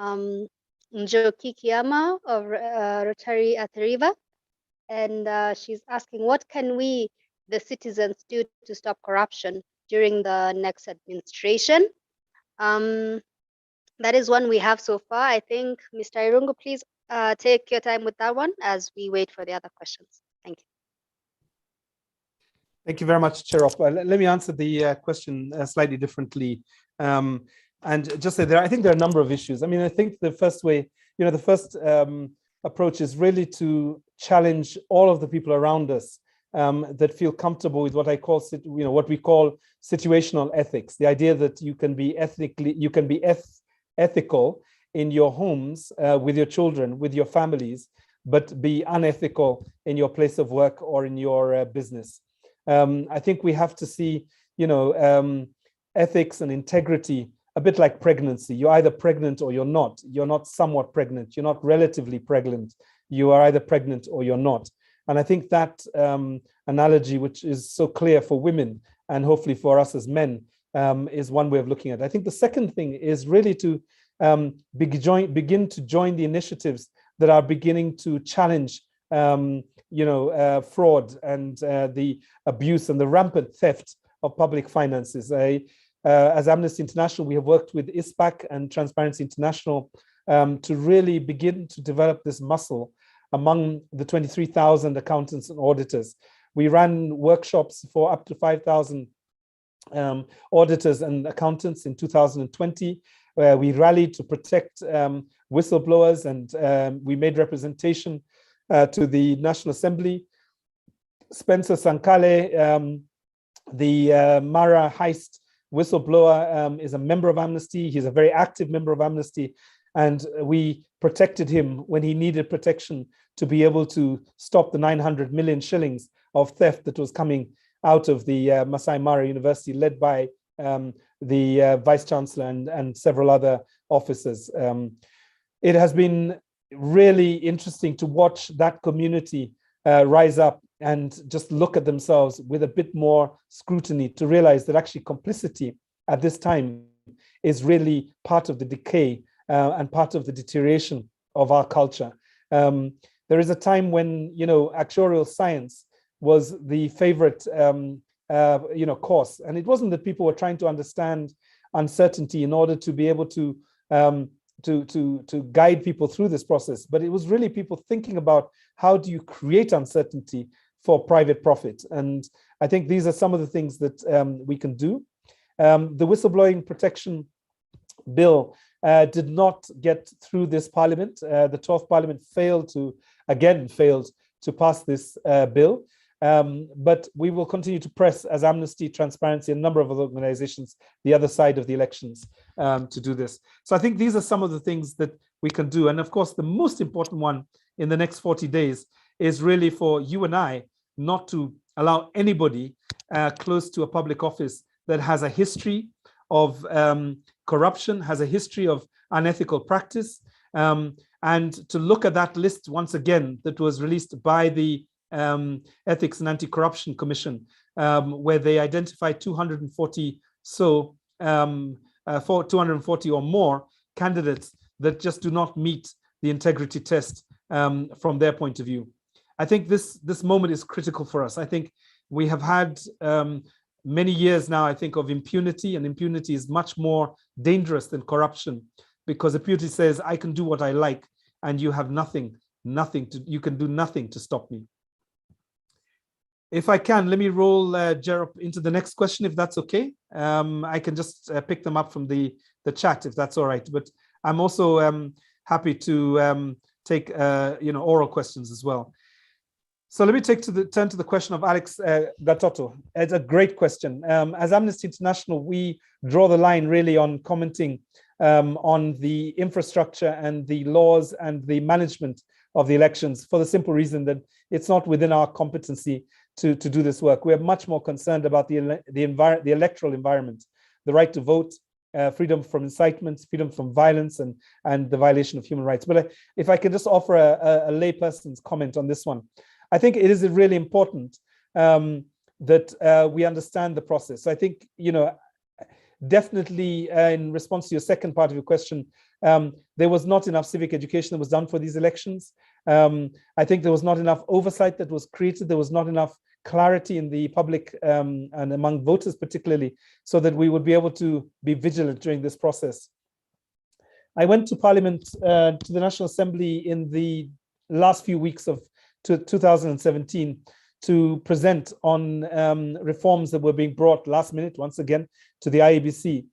Njoki Kiyama of Rotary Athi, and she's asking, what can we, the citizens, do to stop corruption during the next administration? That is one we have so far. I think, Mr. Irungu, please take your time with that one as we wait for the other questions. Thank you.
Thank you very much, Cherop. Let me answer the question slightly differently. And just say I think there are a number of issues. I mean, I think the first way, the first approach is really to challenge all of the people around us that feel comfortable with what I call, what we call situational ethics. The idea that you can be ethical in your homes with your children, with your families, but be unethical in your place of work or in your business. I think we have to see, ethics and integrity a bit like pregnancy. You're either pregnant or you're not. You're not somewhat pregnant. You're not relatively pregnant. You are either pregnant or you're not. And I think that analogy, which is so clear for women and hopefully for us as men, is one way of looking at it. I think the second thing is really to begin to join the initiatives that are beginning to challenge fraud and the abuse and the rampant theft of public finances. As Amnesty International, we have worked with ISPAC and Transparency International to really begin to develop this muscle among the 23,000 accountants and auditors. We ran workshops for up to 5,000 auditors and accountants in 2020, where we rallied to protect whistleblowers, and we made representation to the National Assembly. Spencer Sankale, the Mara heist whistleblower, is a member of Amnesty. He's a very active member of Amnesty, and we protected him when he needed protection to be able to stop the 900 million shillings of theft that was coming out of the Masai Mara University, led by the Vice Chancellor and several other officers. It has been really interesting to watch that community rise up and just look at themselves with a bit more scrutiny, to realize that actually complicity at this time is really part of the decay and part of the deterioration of our culture. There is a time when, actuarial science was the favorite, course. And it wasn't that people were trying to understand uncertainty in order to be able to guide people through this process, but it was really people thinking about how do you create uncertainty for private profit. And I think these are some of the things that we can do. The whistleblowing protection bill did not get through this parliament. The 12th parliament failed to pass this bill. But we will continue to press as Amnesty, Transparency, and a number of other organizations, the other side of the elections, to do this. So I think these are some of the things that we can do. And of course, the most important one in the next 40 days is really for you and I not to allow anybody close to a public office that has a history of corruption, has a history of unethical practice, and to look at that list once again that was released by the Ethics and Anti-Corruption Commission, where they identified 240 for 240 or more candidates that just do not meet the integrity test from their point of view. I think this moment is critical for us. I think we have had many years now, I think, of impunity, and impunity is much more dangerous than corruption, because impunity says, I can do what I like, and you have you can do nothing to stop me. If I can, let me roll Jerop into the next question, if that's okay. I can just pick them up from the chat, if that's all right. But I'm also happy to take oral questions as well. So let me turn to the question of Alex Gatoto. It's a great question. As Amnesty International, we draw the line really on commenting on the infrastructure and the laws and the management of the elections, for the simple reason that it's not within our competency to do this work. We're much more concerned about the electoral environment, the right to vote, freedom from incitement, freedom from violence, and the violation of human rights. But if I can just offer a layperson's comment on this one, I think it is really important that we understand the process. So I think, definitely in response to your second part of your question, there was not enough civic education that was done for these elections. I think there was not enough oversight that was created. There was not enough clarity in the public and among voters particularly, so that we would be able to be vigilant during this process. I went to Parliament, to the National Assembly in the last few weeks of 2017 to present on reforms that were being brought last minute, once again, to the IEBC.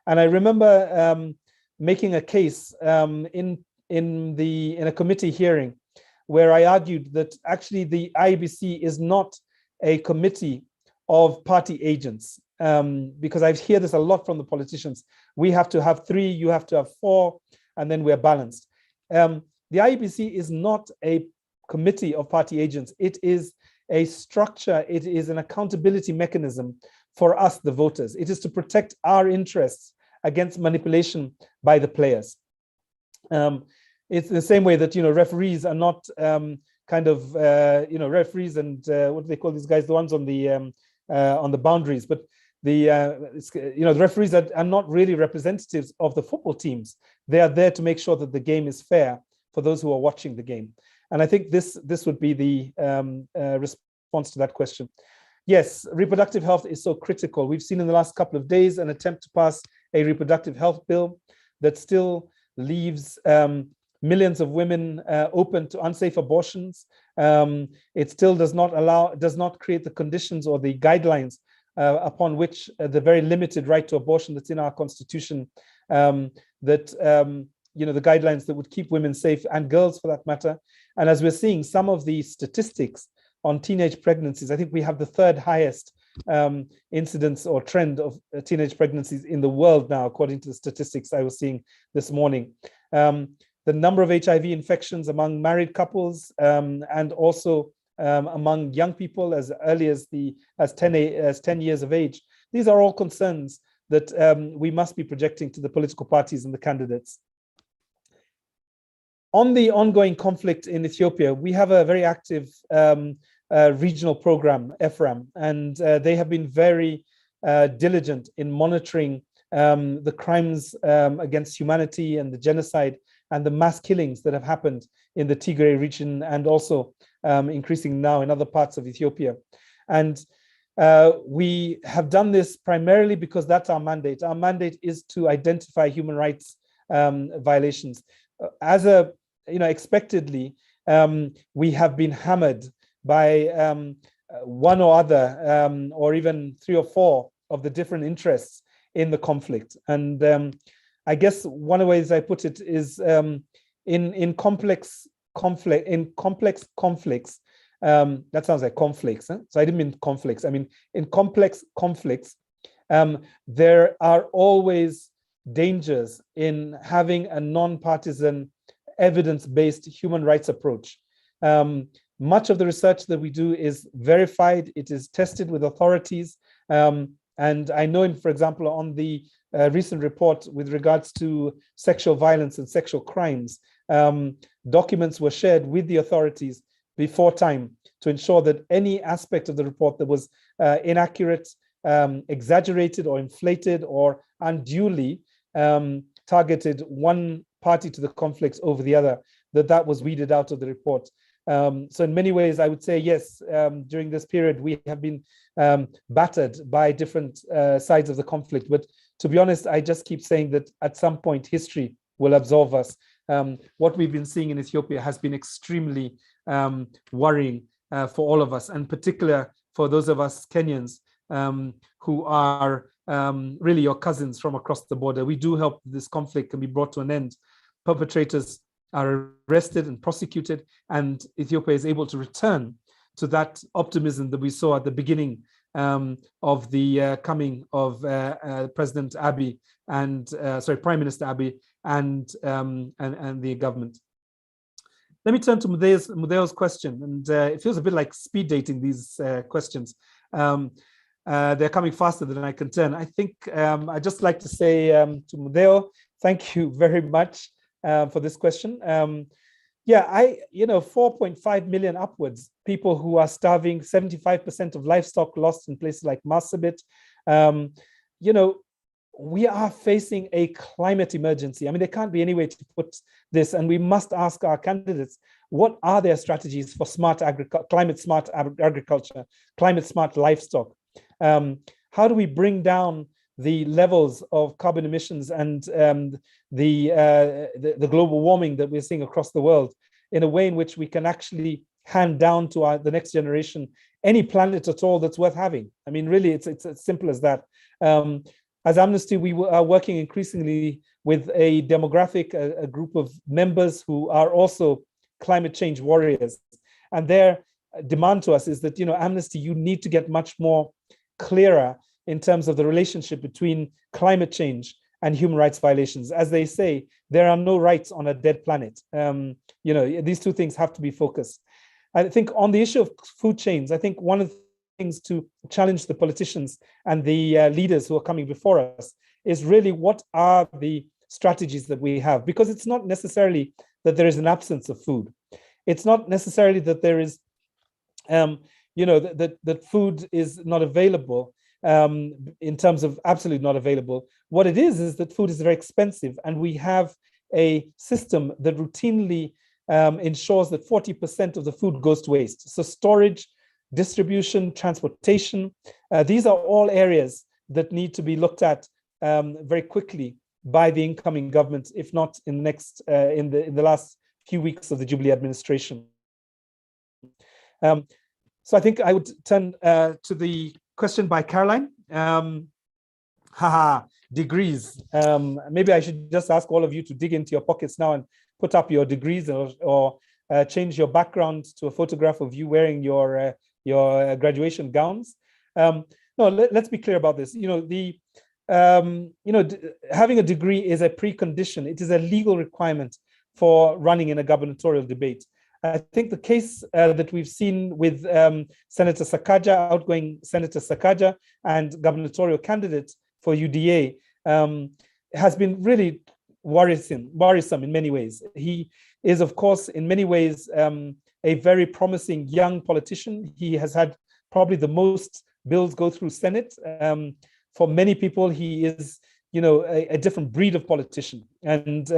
And I remember making a case in a committee hearing where I argued that actually the IEBC is not a committee of party agents, because I hear this a lot from the politicians. We have to have 3, you have to have 4, and then we're balanced. The IEBC is not a committee of party agents. It is a structure, it is an accountability mechanism for us, the voters. It is to protect our interests against manipulation by the players. It's the same way that, referees are not referees and what do they call these guys? The ones on the boundaries, but the referees are not really representatives of the football teams. They are there to make sure that the game is fair for those who are watching the game. And I think this would be the response to that question. Yes, reproductive health is so critical. We've seen in the last couple of days an attempt to pass a reproductive health bill that still leaves millions of women open to unsafe abortions. It still does not create the conditions or the guidelines upon which the very limited right to abortion that's in our constitution, the guidelines that would keep women safe, and girls for that matter. And as we're seeing some of the statistics on teenage pregnancies, I think we have the 3rd highest incidence or trend of teenage pregnancies in the world now, according to the statistics I was seeing this morning. The number of HIV infections among married couples and also among young people as early as 10 years of age. These are all concerns that we must be projecting to the political parties and the candidates. On the ongoing conflict in Ethiopia, we have a very active regional program, EFRAM, and they have been very diligent in monitoring the crimes against humanity and the genocide and the mass killings that have happened in the Tigray region, and also increasing now in other parts of Ethiopia. And we have done this primarily because that's our mandate. Our mandate is to identify human rights violations. Expectedly, we have been hammered by one or other, or even 3 or 4 of the different interests in the conflict. And I guess one of the ways I put it is in complex conflicts. That sounds like conflicts, huh? So I didn't mean conflicts. I mean, in complex conflicts, there are always dangers in having a non-partisan, evidence-based human rights approach. much of the research that we do is verified, it is tested with authorities. And I know, for example, on the recent report with regards to sexual violence and sexual crimes, documents were shared with the authorities before time to ensure that any aspect of the report that was inaccurate, exaggerated or inflated or unduly targeted one party to the conflict over the other, that was weeded out of the report. So in many ways, I would say, yes, during this period, we have been battered by different sides of the conflict. But to be honest, I just keep saying that at some point, history will absolve us. What we've been seeing in Ethiopia has been extremely worrying for all of us, and particular for those of us Kenyans who are really your cousins from across the border. We do hope this conflict can be brought to an end. Perpetrators are arrested and prosecuted, and Ethiopia is able to return to that optimism that we saw at the beginning of the coming of President Abiy and Prime Minister Abiy and the government. Let me turn to Mudeo's question, and it feels a bit like speed dating these questions. They're coming faster than I can turn. I think I'd just like to say to Mudeo, thank you very much for this question. Yeah, 4.5 million upwards, people who are starving, 75% of livestock lost in places like Marsabit. We are facing a climate emergency. I mean, there can't be any way to put this, and we must ask our candidates, what are their strategies for climate smart agriculture, climate smart livestock? How do we bring down the levels of carbon emissions and the global warming that we're seeing across the world in a way in which we can actually hand down to the next generation any planet at all that's worth having? I mean, really, it's as simple as that. As Amnesty, we are working increasingly with a demographic, a group of members who are also climate change warriors. And their demand to us is that, Amnesty, you need to get much more clearer in terms of the relationship between climate change and human rights violations. As they say, there are no rights on a dead planet. These two things have to be focused. I think on the issue of food chains, I think one of the things to challenge the politicians and the leaders who are coming before us is really what are the strategies that we have, because it's not necessarily that there is an absence of food. It's not necessarily that there is, that food is not available in terms of absolutely not available. What it is that food is very expensive, and we have a system that routinely ensures that 40% of the food goes to waste. So storage, distribution, transportation, these are all areas that need to be looked at very quickly by the incoming government, if not in the next in the last few weeks of the Jubilee administration. So I think I would turn to the question by Caroline. Degrees. Maybe I should just ask all of you to dig into your pockets now and put up your degrees, or change your background to a photograph of you wearing your graduation gowns. No, let's be clear about this. Having a degree is a precondition. It is a legal requirement for running in a gubernatorial debate. I think the case that we've seen with Senator Sakaja, outgoing Senator Sakaja, and gubernatorial candidate for UDA has been really worrisome in many ways. He is, of course, in many ways, a very promising young politician. He has had probably the most bills go through Senate. For many people, he is, a different breed of politician. And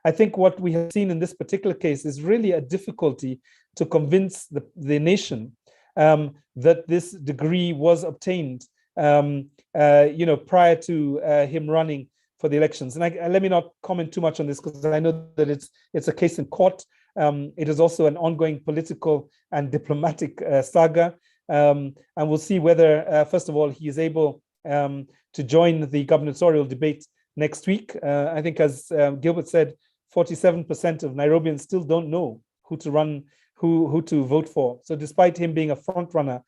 I think what we have seen in this particular case is really a difficulty to convince the nation that this degree was obtained, prior to him running for the elections. And let me not comment too much on this, because I know that it's a case in court. It is also an ongoing political and diplomatic saga. And we'll see whether, first of all, he is able to join the gubernatorial debate next week. I think, as Gilbert said, 47% of Nairobians still don't know who to run, who to vote for. So despite him being a front runner,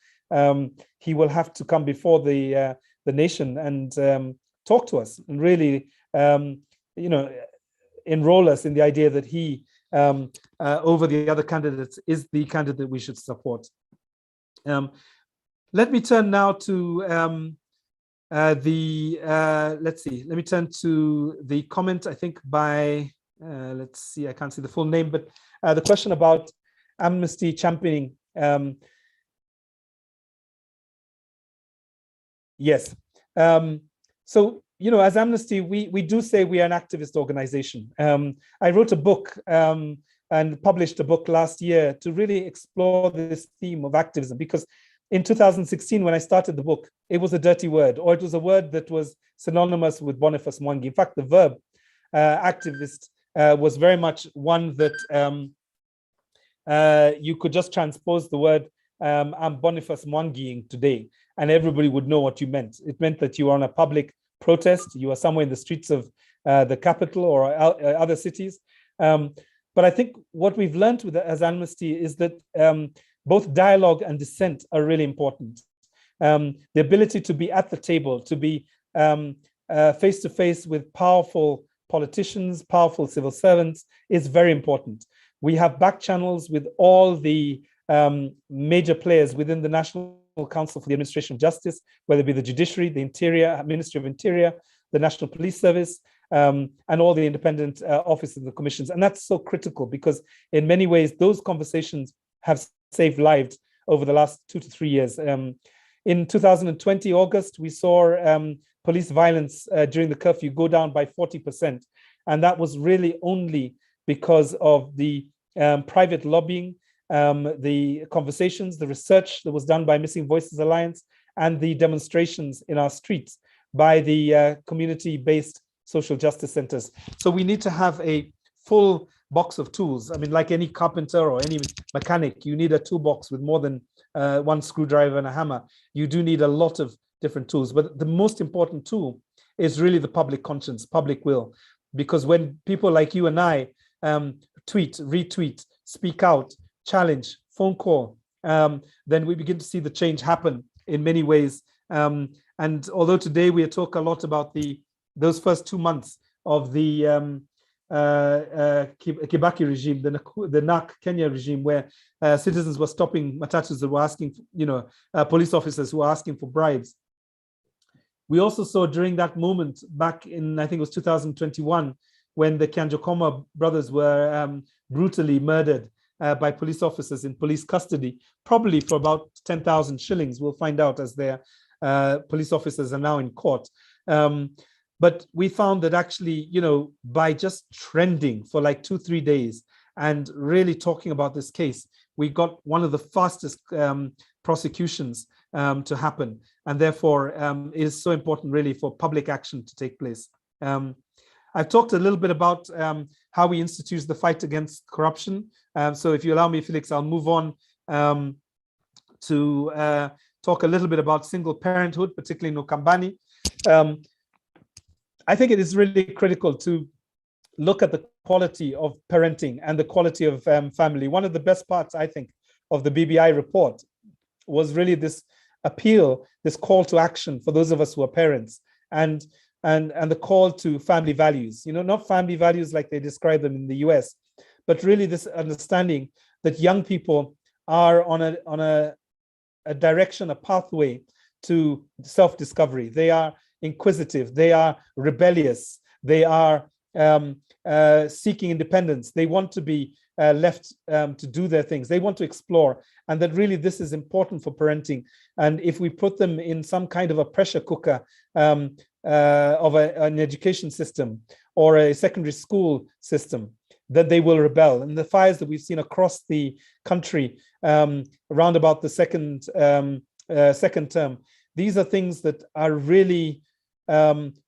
he will have to come before the nation and talk to us and really, enroll us in the idea that he over the other candidates is the candidate we should support. Let me turn now to let's see, let me turn to the comment, I think by, let's see, I can't see the full name, but the question about Amnesty championing. Yes. So, you know, as Amnesty, we do say we are an activist organization. I wrote a book and published a book last year to really explore this theme of activism, because in 2016, when I started the book, it was a dirty word, or it was a word that was synonymous with Boniface Mwangi. In fact, the verb activist was very much one that you could just transpose the word I'm Boniface Mwangiing today, and everybody would know what you meant. It meant that you were on a public protest, you were somewhere in the streets of the capital or other cities. But I think what we've learned with as Amnesty is that both dialogue and dissent are really important. The ability to be at the table, to be face to face with powerful politicians, powerful civil servants is very important. We have back channels with all the major players within the National Council for the Administration of Justice, whether it be the Judiciary, the Interior, Ministry of Interior, the National Police Service, and all the independent offices and the commissions. And that's so critical because in many ways, those conversations have saved lives over the last 2 to 3 years. In 2020, August, we saw police violence during the curfew go down by 40%. And that was really only because of the private lobbying, the conversations, the research that was done by Missing Voices Alliance, and the demonstrations in our streets by the community-based social justice centers. So we need to have a full box of tools. I mean, like any carpenter or any mechanic, you need a toolbox with more than one screwdriver and a hammer. You do need a lot of different tools, but the most important tool is really the public conscience, public will. Because when people like you and I tweet, retweet, speak out, challenge, phone call, then we begin to see the change happen in many ways. And although today we talk a lot about those first 2 months of the Kibaki regime, the NARC Kenya regime, where citizens were stopping matatus that were asking, police officers who were asking for bribes. We also saw during that moment back in, I think it was 2021, when the Kianjokoma brothers were brutally murdered by police officers in police custody, probably for about 10,000 shillings. We'll find out as their police officers are now in court. But we found that actually, by just trending for like 2-3 days and really talking about this case, we got one of the fastest prosecutions to happen. And therefore, it is so important really for public action to take place. I've talked a little bit about how we institute the fight against corruption. So if you allow me, Felix, I'll move on to talk a little bit about single parenthood, particularly in Ukambani. I think it is really critical to look at the quality of parenting and the quality of family. One of the best parts, I think, of the BBI report was really this appeal, this call to action for those of us who are parents, and the call to family values. Not family values like they describe them in the US, but really this understanding that young people are on a direction, a pathway to self-discovery. They are inquisitive, they are rebellious, they are seeking independence. They want to be left to do their things. They want to explore, and that really this is important for parenting. And if we put them in some kind of a pressure cooker of an education system or a secondary school system, that they will rebel. And the fires that we've seen across the country around about the second term, these are things that are really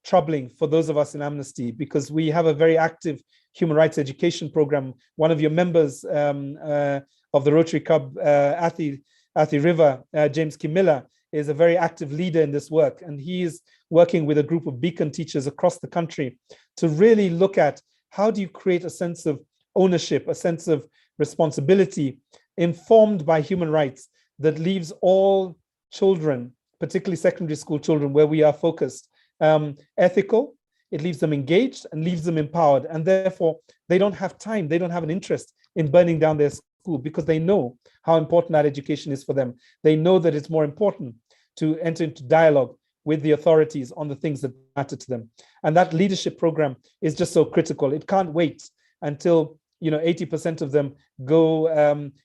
troubling for those of us in Amnesty, because we have a very active human rights education program. One of your members of the Rotary Club, Athi River, James Kimilla, is a very active leader in this work. And he is working with a group of beacon teachers across the country to really look at how do you create a sense of ownership, a sense of responsibility informed by human rights that leaves all children, particularly secondary school children, where we are focused, ethical, it leaves them engaged and leaves them empowered. And therefore, they don't have time, they don't have an interest in burning down their school because they know how important that education is for them. They know that it's more important to enter into dialogue with the authorities on the things that matter to them. And that leadership program is just so critical. It can't wait until 80% of them go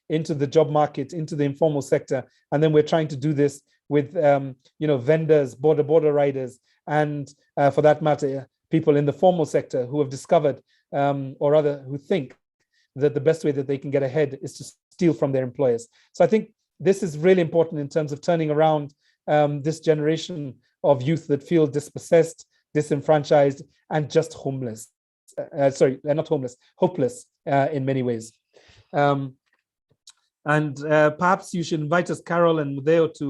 into the job market, into the informal sector. And then we're trying to do this with vendors, border riders, and for that matter, people in the formal sector who have discovered, or rather who think that the best way that they can get ahead is to steal from their employers. So I think this is really important in terms of turning around this generation of youth that feel dispossessed, disenfranchised, and just homeless. Not homeless, hopeless in many ways. Perhaps you should invite us, Carol and Mudeo, to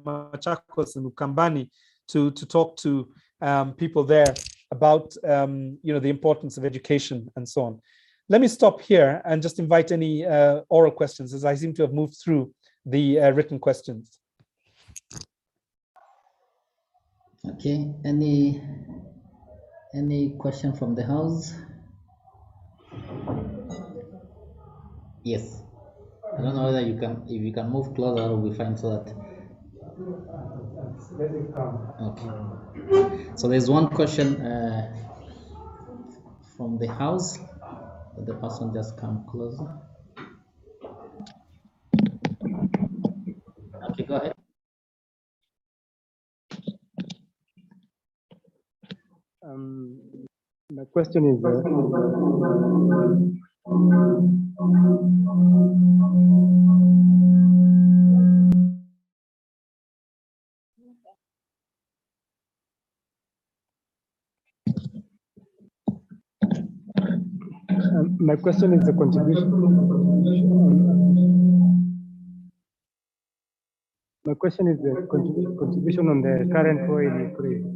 Machakos and Ukambani to talk to people there about the importance of education and so on. Let me stop here and just invite any oral questions, as I seem to have moved through the written questions.
Okay, any question from the house? Yes. I don't know whether if you can move closer, we'll be fine so that. Okay. So there's one question from the house. The person just come closer. Okay, go ahead.
My question is the contribution. My question is the contribution on the current war in Ukraine.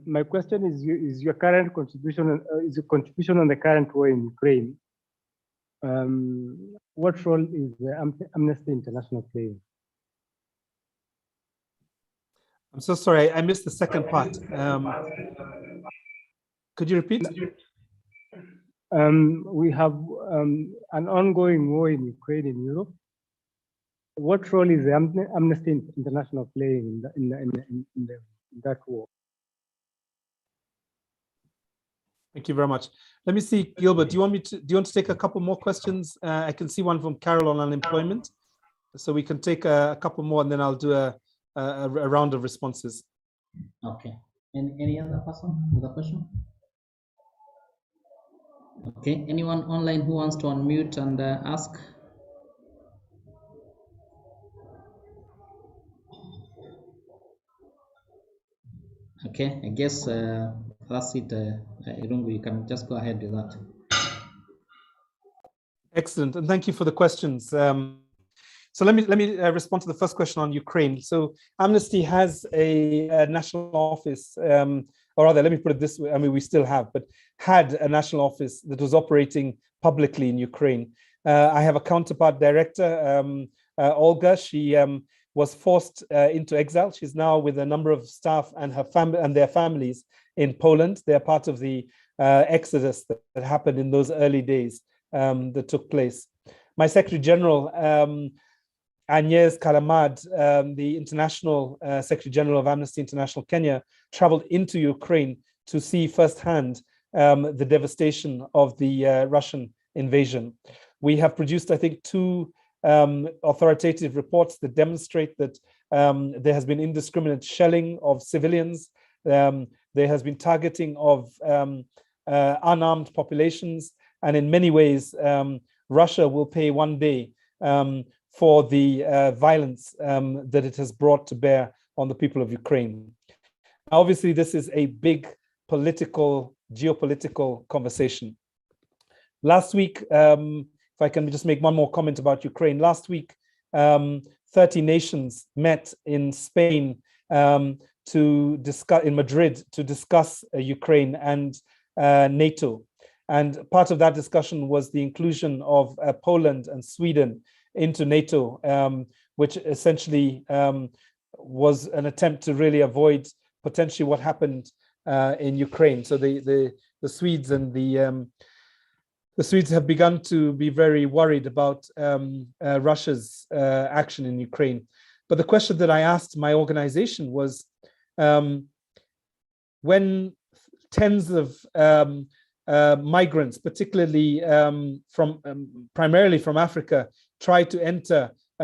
My question is your current contribution is your contribution on the current war in Ukraine. What role is the Amnesty International playing?
I'm so sorry, I missed the second part. Could you repeat?
We have an ongoing war in Ukraine in Europe. What role is the Amnesty International playing in that war?
Thank you very much. Let me see, Gilbert, do you want to take a couple more questions? I can see one from Carol on unemployment. So we can take a couple more and then I'll do a round of responses.
Okay. Any other person with a question? Okay. Anyone online who wants to unmute and ask? Okay. I guess that's it. Irungu, you can just go ahead with that.
Excellent, and thank you for the questions. So let me respond to the first question on Ukraine. So Amnesty has a national office, or rather, let me put it this way. I mean, we still have, but had a national office that was operating publicly in Ukraine. I have a counterpart director, Olga. She was forced into exile. She's now with a number of staff and her family and their families in Poland. They're part of the exodus that happened in those early days that took place. My Secretary General, Agnes Kalamad, the International Secretary General of Amnesty International Kenya, traveled into Ukraine to see firsthand the devastation of the Russian invasion. We have produced, I think, 2 authoritative reports that demonstrate that there has been indiscriminate shelling of civilians. There has been targeting of unarmed populations. And in many ways, Russia will pay one day for the violence that it has brought to bear on the people of Ukraine. Obviously, this is a big political, geopolitical conversation. Last week, if I can just make one more comment about Ukraine. Last week, 30 nations met in Spain to discuss, in Madrid, to discuss Ukraine and NATO. And part of that discussion was the inclusion of Poland and Sweden into NATO, which essentially was an attempt to really avoid potentially what happened in Ukraine. So the Swedes and the Swedes have begun to be very worried about Russia's action in Ukraine. But the question that I asked my organization was, when tens of migrants, particularly primarily from Africa, try to enter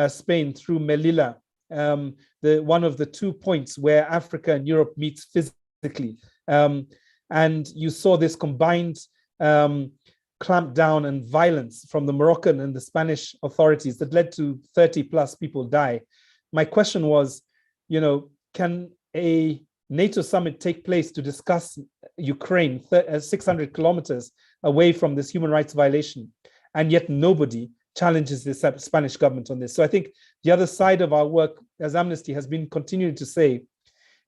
Spain through Melilla, one of the 2 points where Africa and Europe meets physically, and you saw this combined clampdown and violence from the Moroccan and the Spanish authorities that led to 30+ people die. My question was, can a NATO summit take place to discuss Ukraine 600 kilometers away from this human rights violation, and yet nobody challenges the Spanish government on this? So I think the other side of our work as Amnesty has been continuing to say,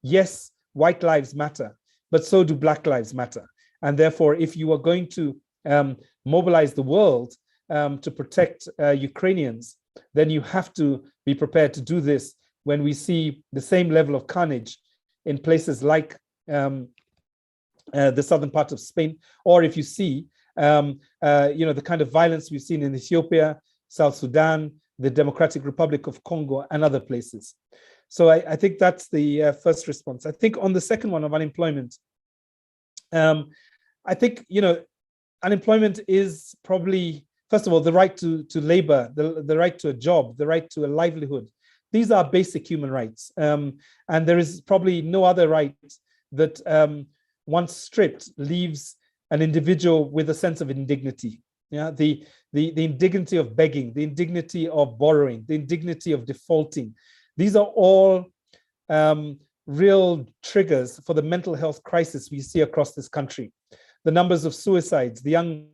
yes, white lives matter, but so do Black lives matter. And therefore, if you are going to mobilize the world to protect Ukrainians, then you have to be prepared to do this when we see the same level of carnage in places like the southern part of Spain, or if you see the kind of violence we've seen in Ethiopia, South Sudan, the Democratic Republic of Congo, and other places. So I think that's the first response. I think on the second one of unemployment, I think unemployment is probably, first of all, the right to labor, the right to a job, the right to a livelihood. These are basic human rights, and there is probably no other right that once stripped leaves an individual with a sense of indignity. Yeah, the indignity of begging, the indignity of borrowing, the indignity of defaulting. These are all real triggers for the mental health crisis we see across this country. The numbers of suicides, the young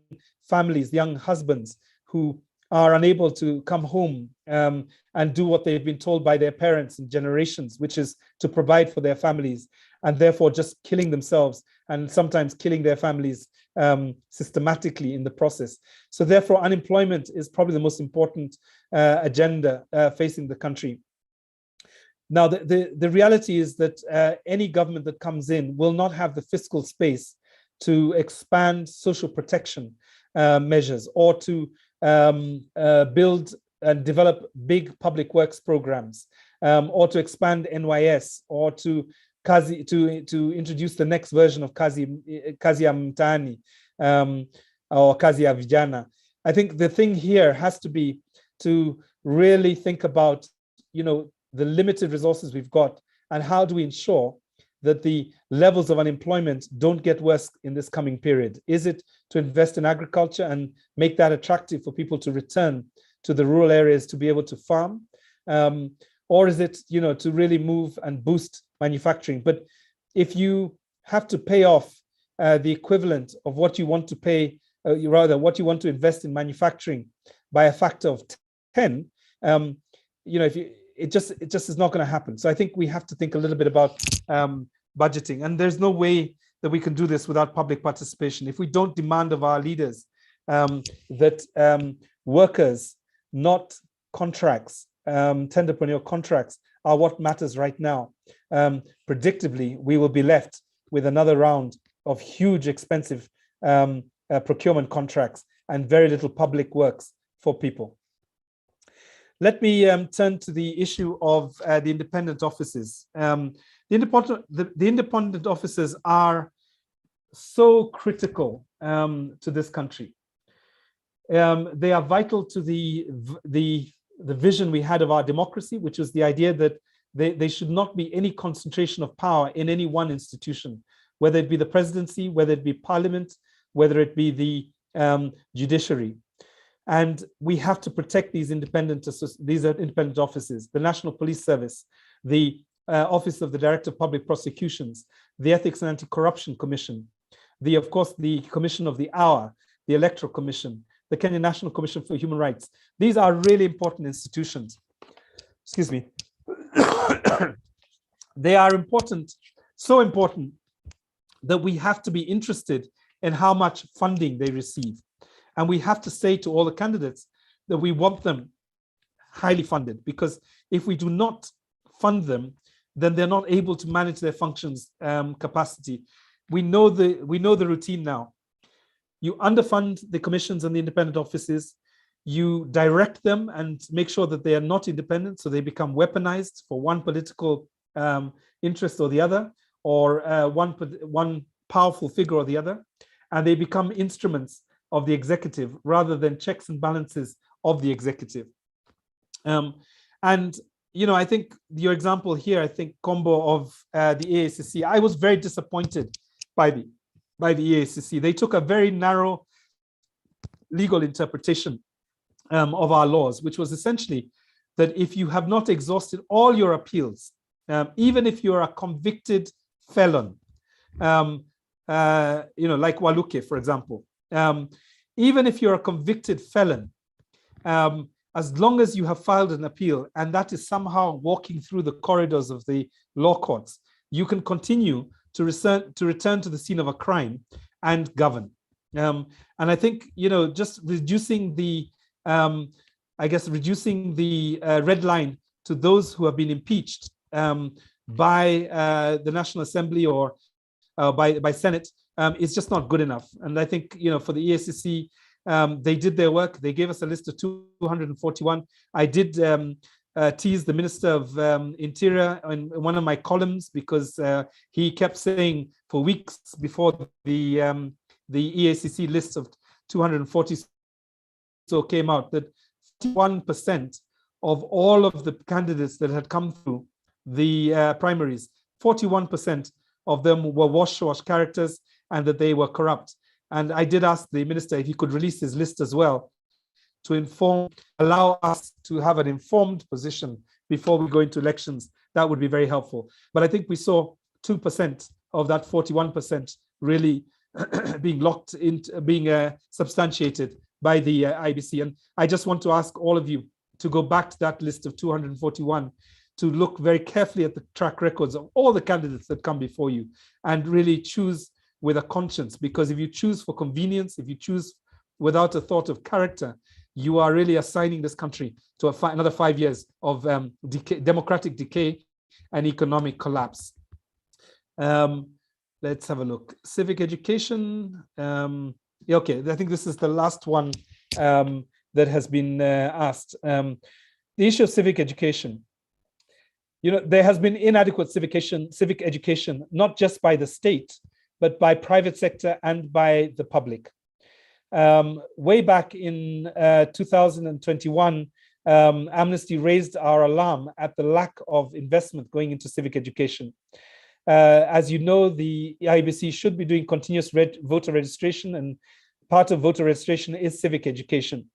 families, the young husbands who are unable to come home and do what they've been told by their parents and generations, which is to provide for their families, and therefore just killing themselves and sometimes killing their families systematically in the process. So therefore, unemployment is probably the most important agenda facing the country. Now, the reality is that any government that comes in will not have the fiscal space to expand social protection measures or to build and develop big public works programs, or to expand NYS, or to introduce the next version of Kazi ya Mtaani or Kazi ya Vijana. I think the thing here has to be to really think about, the limited resources we've got, and how do we ensure that the levels of unemployment don't get worse in this coming period. Is it to invest in agriculture and make that attractive for people to return to the rural areas to be able to farm? Or is it, to really move and boost manufacturing? But if you have to pay off the equivalent of what you want to pay, what you want to invest in manufacturing by a factor of 10, it just is not going to happen. So I think we have to think a little bit about budgeting, and there's no way that we can do this without public participation. If we don't demand of our leaders that workers, not contracts, tenderpreneur contracts are what matters right now, predictably, we will be left with another round of huge, expensive procurement contracts and very little public works for people. Let me turn to the issue of the independent offices. The independent offices are so critical to this country. They are vital to the vision we had of our democracy, which was the idea that they should not be any concentration of power in any one institution, whether it be the presidency, whether it be parliament, whether it be the judiciary. And we have to protect these independent offices: the National Police Service, the Office of the Director of Public Prosecutions, the Ethics and Anti-Corruption Commission, of course, the Commission of the Hour, the Electoral Commission, the Kenya National Commission for Human Rights. These are really important institutions. Excuse me. They are important, so important that we have to be interested in how much funding they receive. And we have to say to all the candidates that we want them highly funded, because if we do not fund them, then they're not able to manage their functions capacity. We know the routine now. You underfund the commissions and the independent offices, you direct them and make sure that they are not independent, so they become weaponized for one political interest or the other, or one powerful figure or the other, and they become instruments of the executive rather than checks and balances of the executive. And I think your example here, I think combo of the EACC, I was very disappointed by the EACC. They took a very narrow legal interpretation of our laws, which was essentially that if you have not exhausted all your appeals, even if you're a convicted felon, like Waluke, for example, even if you're a convicted felon, as long as you have filed an appeal and that is somehow walking through the corridors of the law courts, you can continue to return to the scene of a crime and govern. And I think, just reducing the, reducing the red line to those who have been impeached by the National Assembly or by Senate is just not good enough. And I think, for the EACC, they did their work. They gave us a list of 241. I did tease the Minister of Interior in one of my columns, because he kept saying for weeks before the EACC list of 240 so came out that 51% of all of the candidates that had come through the primaries, 41% of them were wash characters, and that they were corrupt. And I did ask the minister if he could release his list as well to allow us to have an informed position before we go into elections. That would be very helpful. But I think we saw 2% of that 41% really being locked into, being substantiated by the IBC. And I just want to ask all of you to go back to that list of 241, to look very carefully at the track records of all the candidates that come before you, and really choose with a conscience. Because if you choose for convenience, if you choose without a thought of character, you are really assigning this country to another 5 years of democratic decay and economic collapse. Let's have a look. Civic education. Okay, I think this is the last one that has been asked. The issue of civic education. There has been inadequate civic education, not just by the state, but by private sector and by the public. Way back in 2021, Amnesty raised our alarm at the lack of investment going into civic education. As you know, the IBC should be doing continuous voter registration, and part of voter registration is civic education.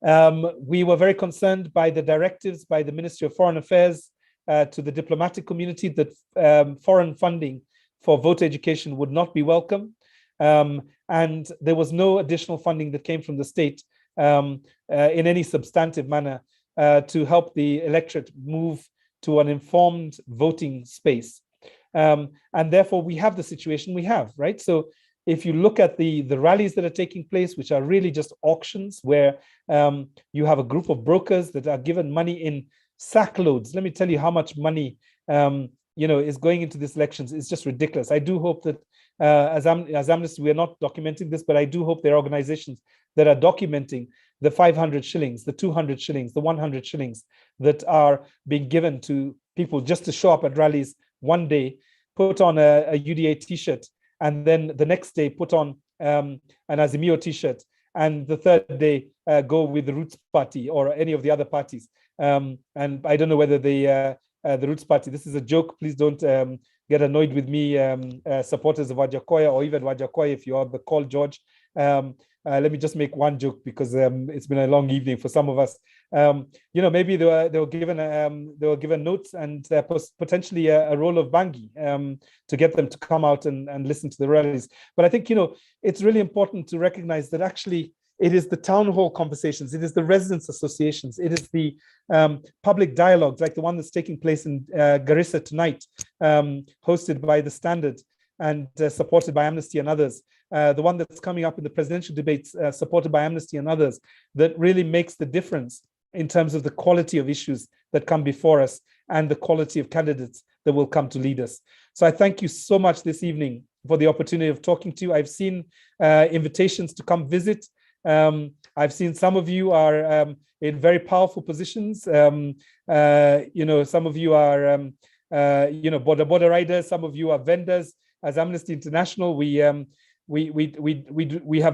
We were very concerned by the directives by the Ministry of Foreign Affairs to the diplomatic community that foreign funding for voter education would not be welcome. And there was no additional funding that came from the state in any substantive manner to help the electorate move to an informed voting space. And therefore, we have the situation we have, right? So if you look at the rallies that are taking place, which are really just auctions where you have a group of brokers that are given money in sackloads. Let me tell you how much money is going into these elections. It's just ridiculous. I do hope that as Amnesty, we are not documenting this, but I do hope there are organizations that are documenting the 500 shillings, the 200 shillings, the 100 shillings that are being given to people just to show up at rallies one day, put on a UDA t-shirt, and then the next day put on an Azimio t-shirt, and the third day go with the Roots Party or any of the other parties. And I don't know whether the Roots Party, this is a joke, please don't get annoyed with me, supporters of Wajakoya, or even Wajakoya if you are the call George. Let me just make one joke, because it's been a long evening for some of us. Maybe they were given notes and potentially a roll of bangi to get them to come out and listen to the rallies. But I think it's really important to recognize that actually it is the town hall conversations, it is the residents' associations, it is the public dialogues like the one that's taking place in Garissa tonight, hosted by the Standard and supported by Amnesty and others, the one that's coming up in the presidential debates, supported by Amnesty and others, that really makes the difference in terms of the quality of issues that come before us and the quality of candidates that will come to lead us. So I thank you so much this evening for the opportunity of talking to you. I've seen invitations to come visit. I've seen some of you are in very powerful positions. Some of you are, border riders. Some of you are vendors. As Amnesty International, we have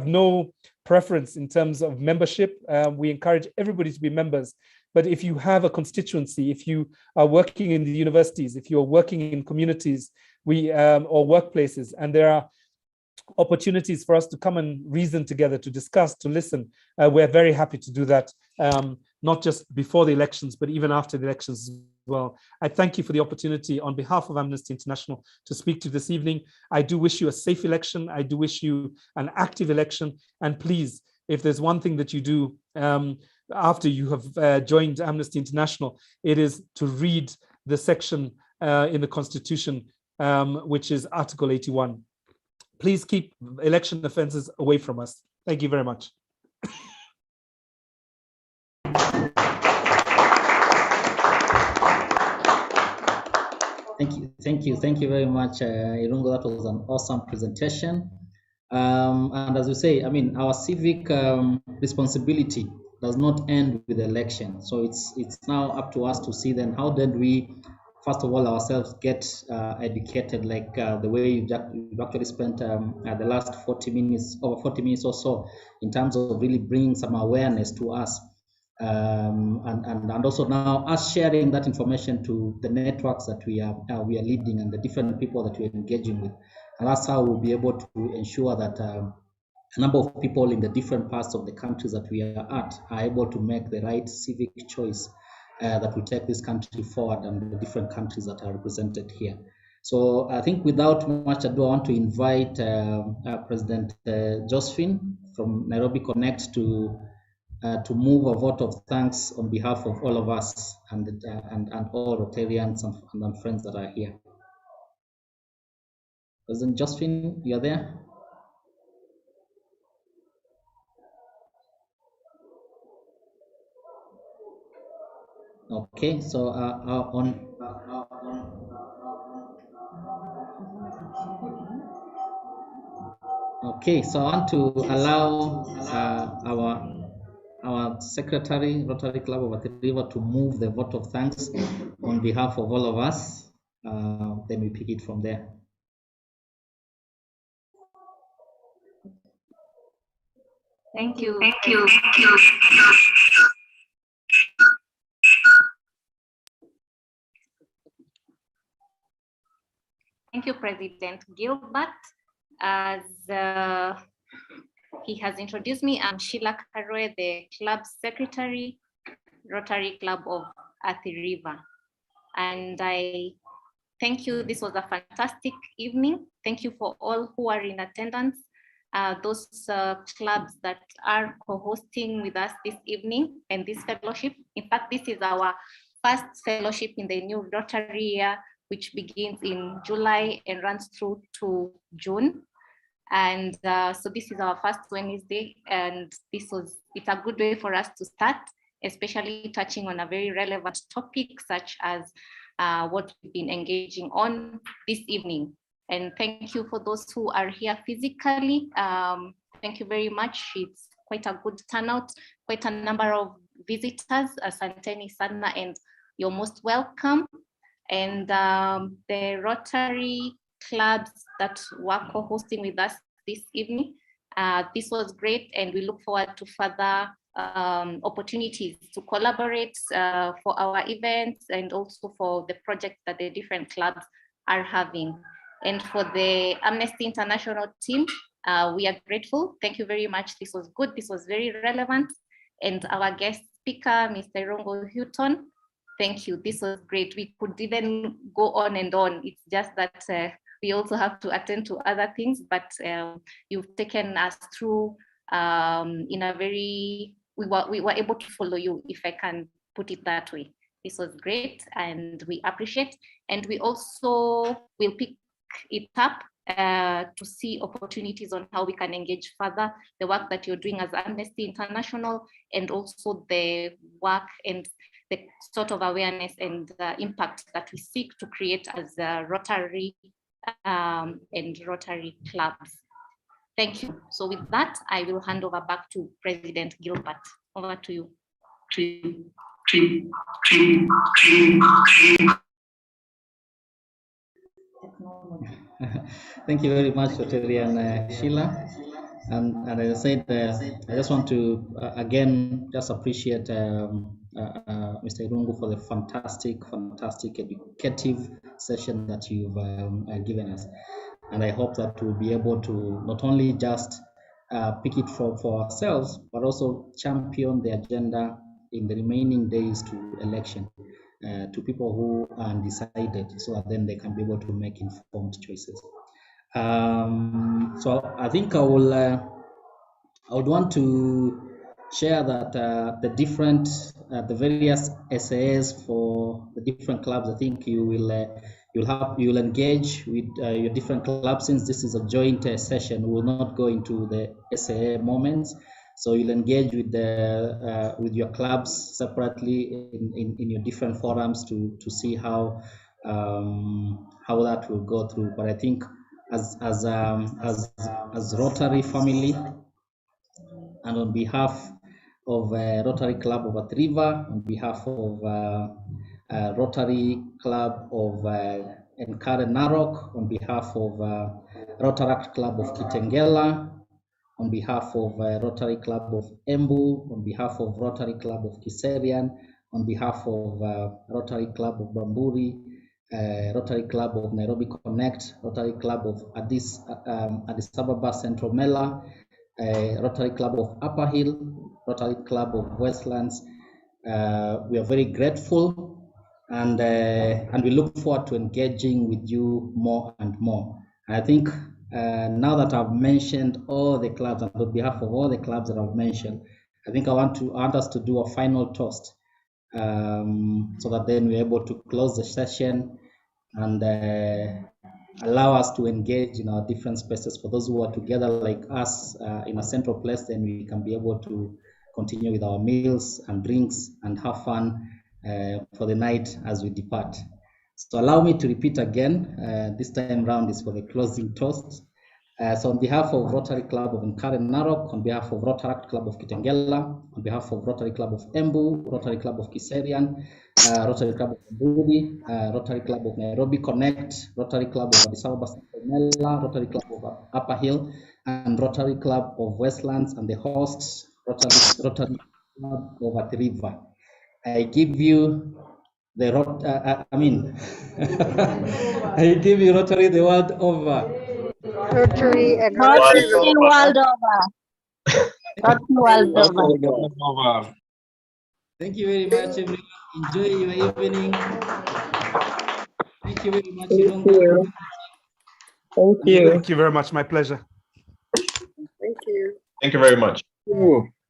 no preference in terms of membership. We encourage everybody to be members. But if you have a constituency, if you are working in the universities, if you are working in communities, or workplaces, and there are opportunities for us to come and reason together, to discuss, to listen, we're very happy to do that, not just before the elections, but even after the elections as well. I thank you for the opportunity on behalf of Amnesty International to speak to you this evening. I do wish you a safe election. I do wish you an active election. And please, if there's one thing that you do after you have joined Amnesty International, it is to read the section in the Constitution, which is Article 81. Please keep election offences away from us. Thank you very much.
Thank you very much, Irungo. That was an awesome presentation. And as you say, I mean, our civic responsibility does not end with the election. So it's now up to us to see then how then we, first of all, ourselves get educated, like the way you've actually spent the last 40 minutes, over 40 minutes or so, in terms of really bringing some awareness to us. And also now us sharing that information to the networks that we are leading and the different people that we're engaging with. And that's how we'll be able to ensure that a number of people in the different parts of the countries that we are at are able to make the right civic choice that will take this country forward and the different countries that are represented here. So I think without much ado, I want to invite President Josephine from Nairobi Connect to move a vote of thanks on behalf of all of us and all Rotarians and friends that are here. President Josephine, you are there? Okay, so okay, so I want to allow our secretary, Rotary Club of Athi River, to move the vote of thanks on behalf of all of us. Then we pick it from there.
Thank you. Thank you, President Gilbert. As he has introduced me, I'm Sheila Karoe, the club secretary, Rotary Club of Athi River. And I thank you. This was a fantastic evening. Thank you for all who are in attendance. Those clubs that are co-hosting with us this evening and this fellowship. In fact, this is our first fellowship in the new Rotary year, which begins in July and runs through to June. And so this is our first Wednesday, and it's a good way for us to start, especially touching on a very relevant topic such as what we've been engaging on this evening. And thank you for those who are here physically. Thank you very much. It's quite a good turnout, quite a number of visitors. Asanteni sana, and you're most welcome. And the Rotary clubs that were co-hosting with us this evening, this was great, and we look forward to further opportunities to collaborate for our events and also for the projects that the different clubs are having. And for the Amnesty International team, we are grateful. Thank you very much. This was good. This was very relevant. And our guest speaker, Mr. Rongo Houghton, thank you. This was great. We could even go on and on. It's just that we also have to attend to other things, but you've taken us through in a very, we were able to follow you, if I can put it that way. This was great, and we appreciate. And we also will pick it up to see opportunities on how we can engage further the work that you're doing as Amnesty International, and also the work and the sort of awareness and impact that we seek to create as Rotary and Rotary clubs. Thank you. So with that, I will hand over back to President Gilbert. Over to you.
Thank you very much, Rotary and Sheila. And as I said, I just want to again just appreciate Mr. Irungu for the fantastic educative session that you've given us. And I hope that we'll be able to not only just pick it for ourselves, but also champion the agenda in the remaining days to election to people who are undecided, so that then they can be able to make informed choices. So I think I would want to share that the various SAs for the different clubs. I think you'll engage with your different clubs, since this is a joint session. We will not go into the SAA moments, so you'll engage with your clubs separately in your different forums to see how that will go through. But I think as Rotary family, and on behalf of Rotary Club of Athi River, on behalf of Rotary Club of Enkare Narok, on behalf of Rotaract Club of Kitengela, on behalf of Rotary Club of Embu, on behalf of Rotary Club of Kiserian, on behalf of Rotary Club of Bamburi, Rotary Club of Nairobi Connect, Rotary Club of Addis Ababa Central Mela, Rotary Club of Upper Hill, Rotary Club of Westlands. We are very grateful, and we look forward to engaging with you more and more. I think now that I've mentioned all the clubs, and on behalf of all the clubs that I've mentioned, I think I want us to do a final toast, so that then we're able to close the session and allow us to engage in our different spaces. For those who are together like us in a central place, then we can be able to continue with our meals and drinks and have fun for the night as we depart. So allow me to repeat again, this time round is for the closing toast. So on behalf of Rotary Club of Enkare Narok, on behalf of Rotaract Club of Kitengela, on behalf of Rotary Club of Embu, Rotary Club of Kiserian, Rotary Club of Bamburi, Rotary Club of Nairobi Connect, Rotary Club of Addis Ababa Central Mela, Rotary Club of Upper Hill, and Rotary Club of Westlands, and the hosts, Rotary Club of Athi River. I give you the I give you Rotary the world over.
Rotary and
Rotary world over. Rotary world over.
Thank you very much, everyone. Enjoy your evening. Thank you very much.
Thank you. Thank you.
Thank you very much. My pleasure.
Thank you.
Thank you very much.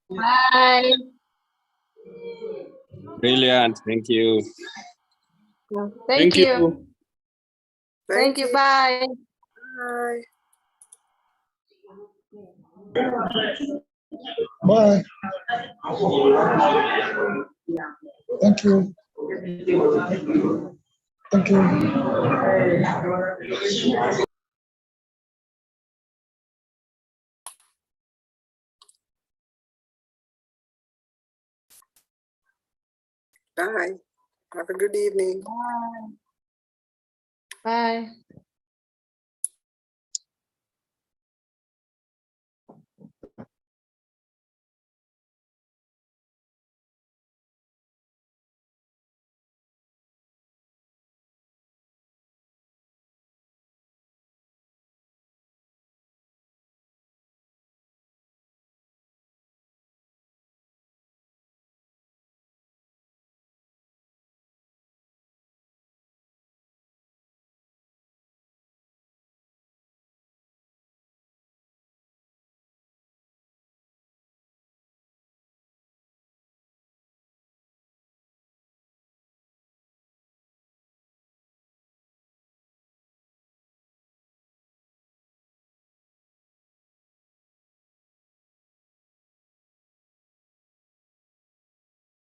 Bye.
Brilliant. Thank you.
Thank you. Thank you. Bye.
Bye.
Bye. Thank you. Thank you.
Bye. Have a good evening.
Bye. Bye.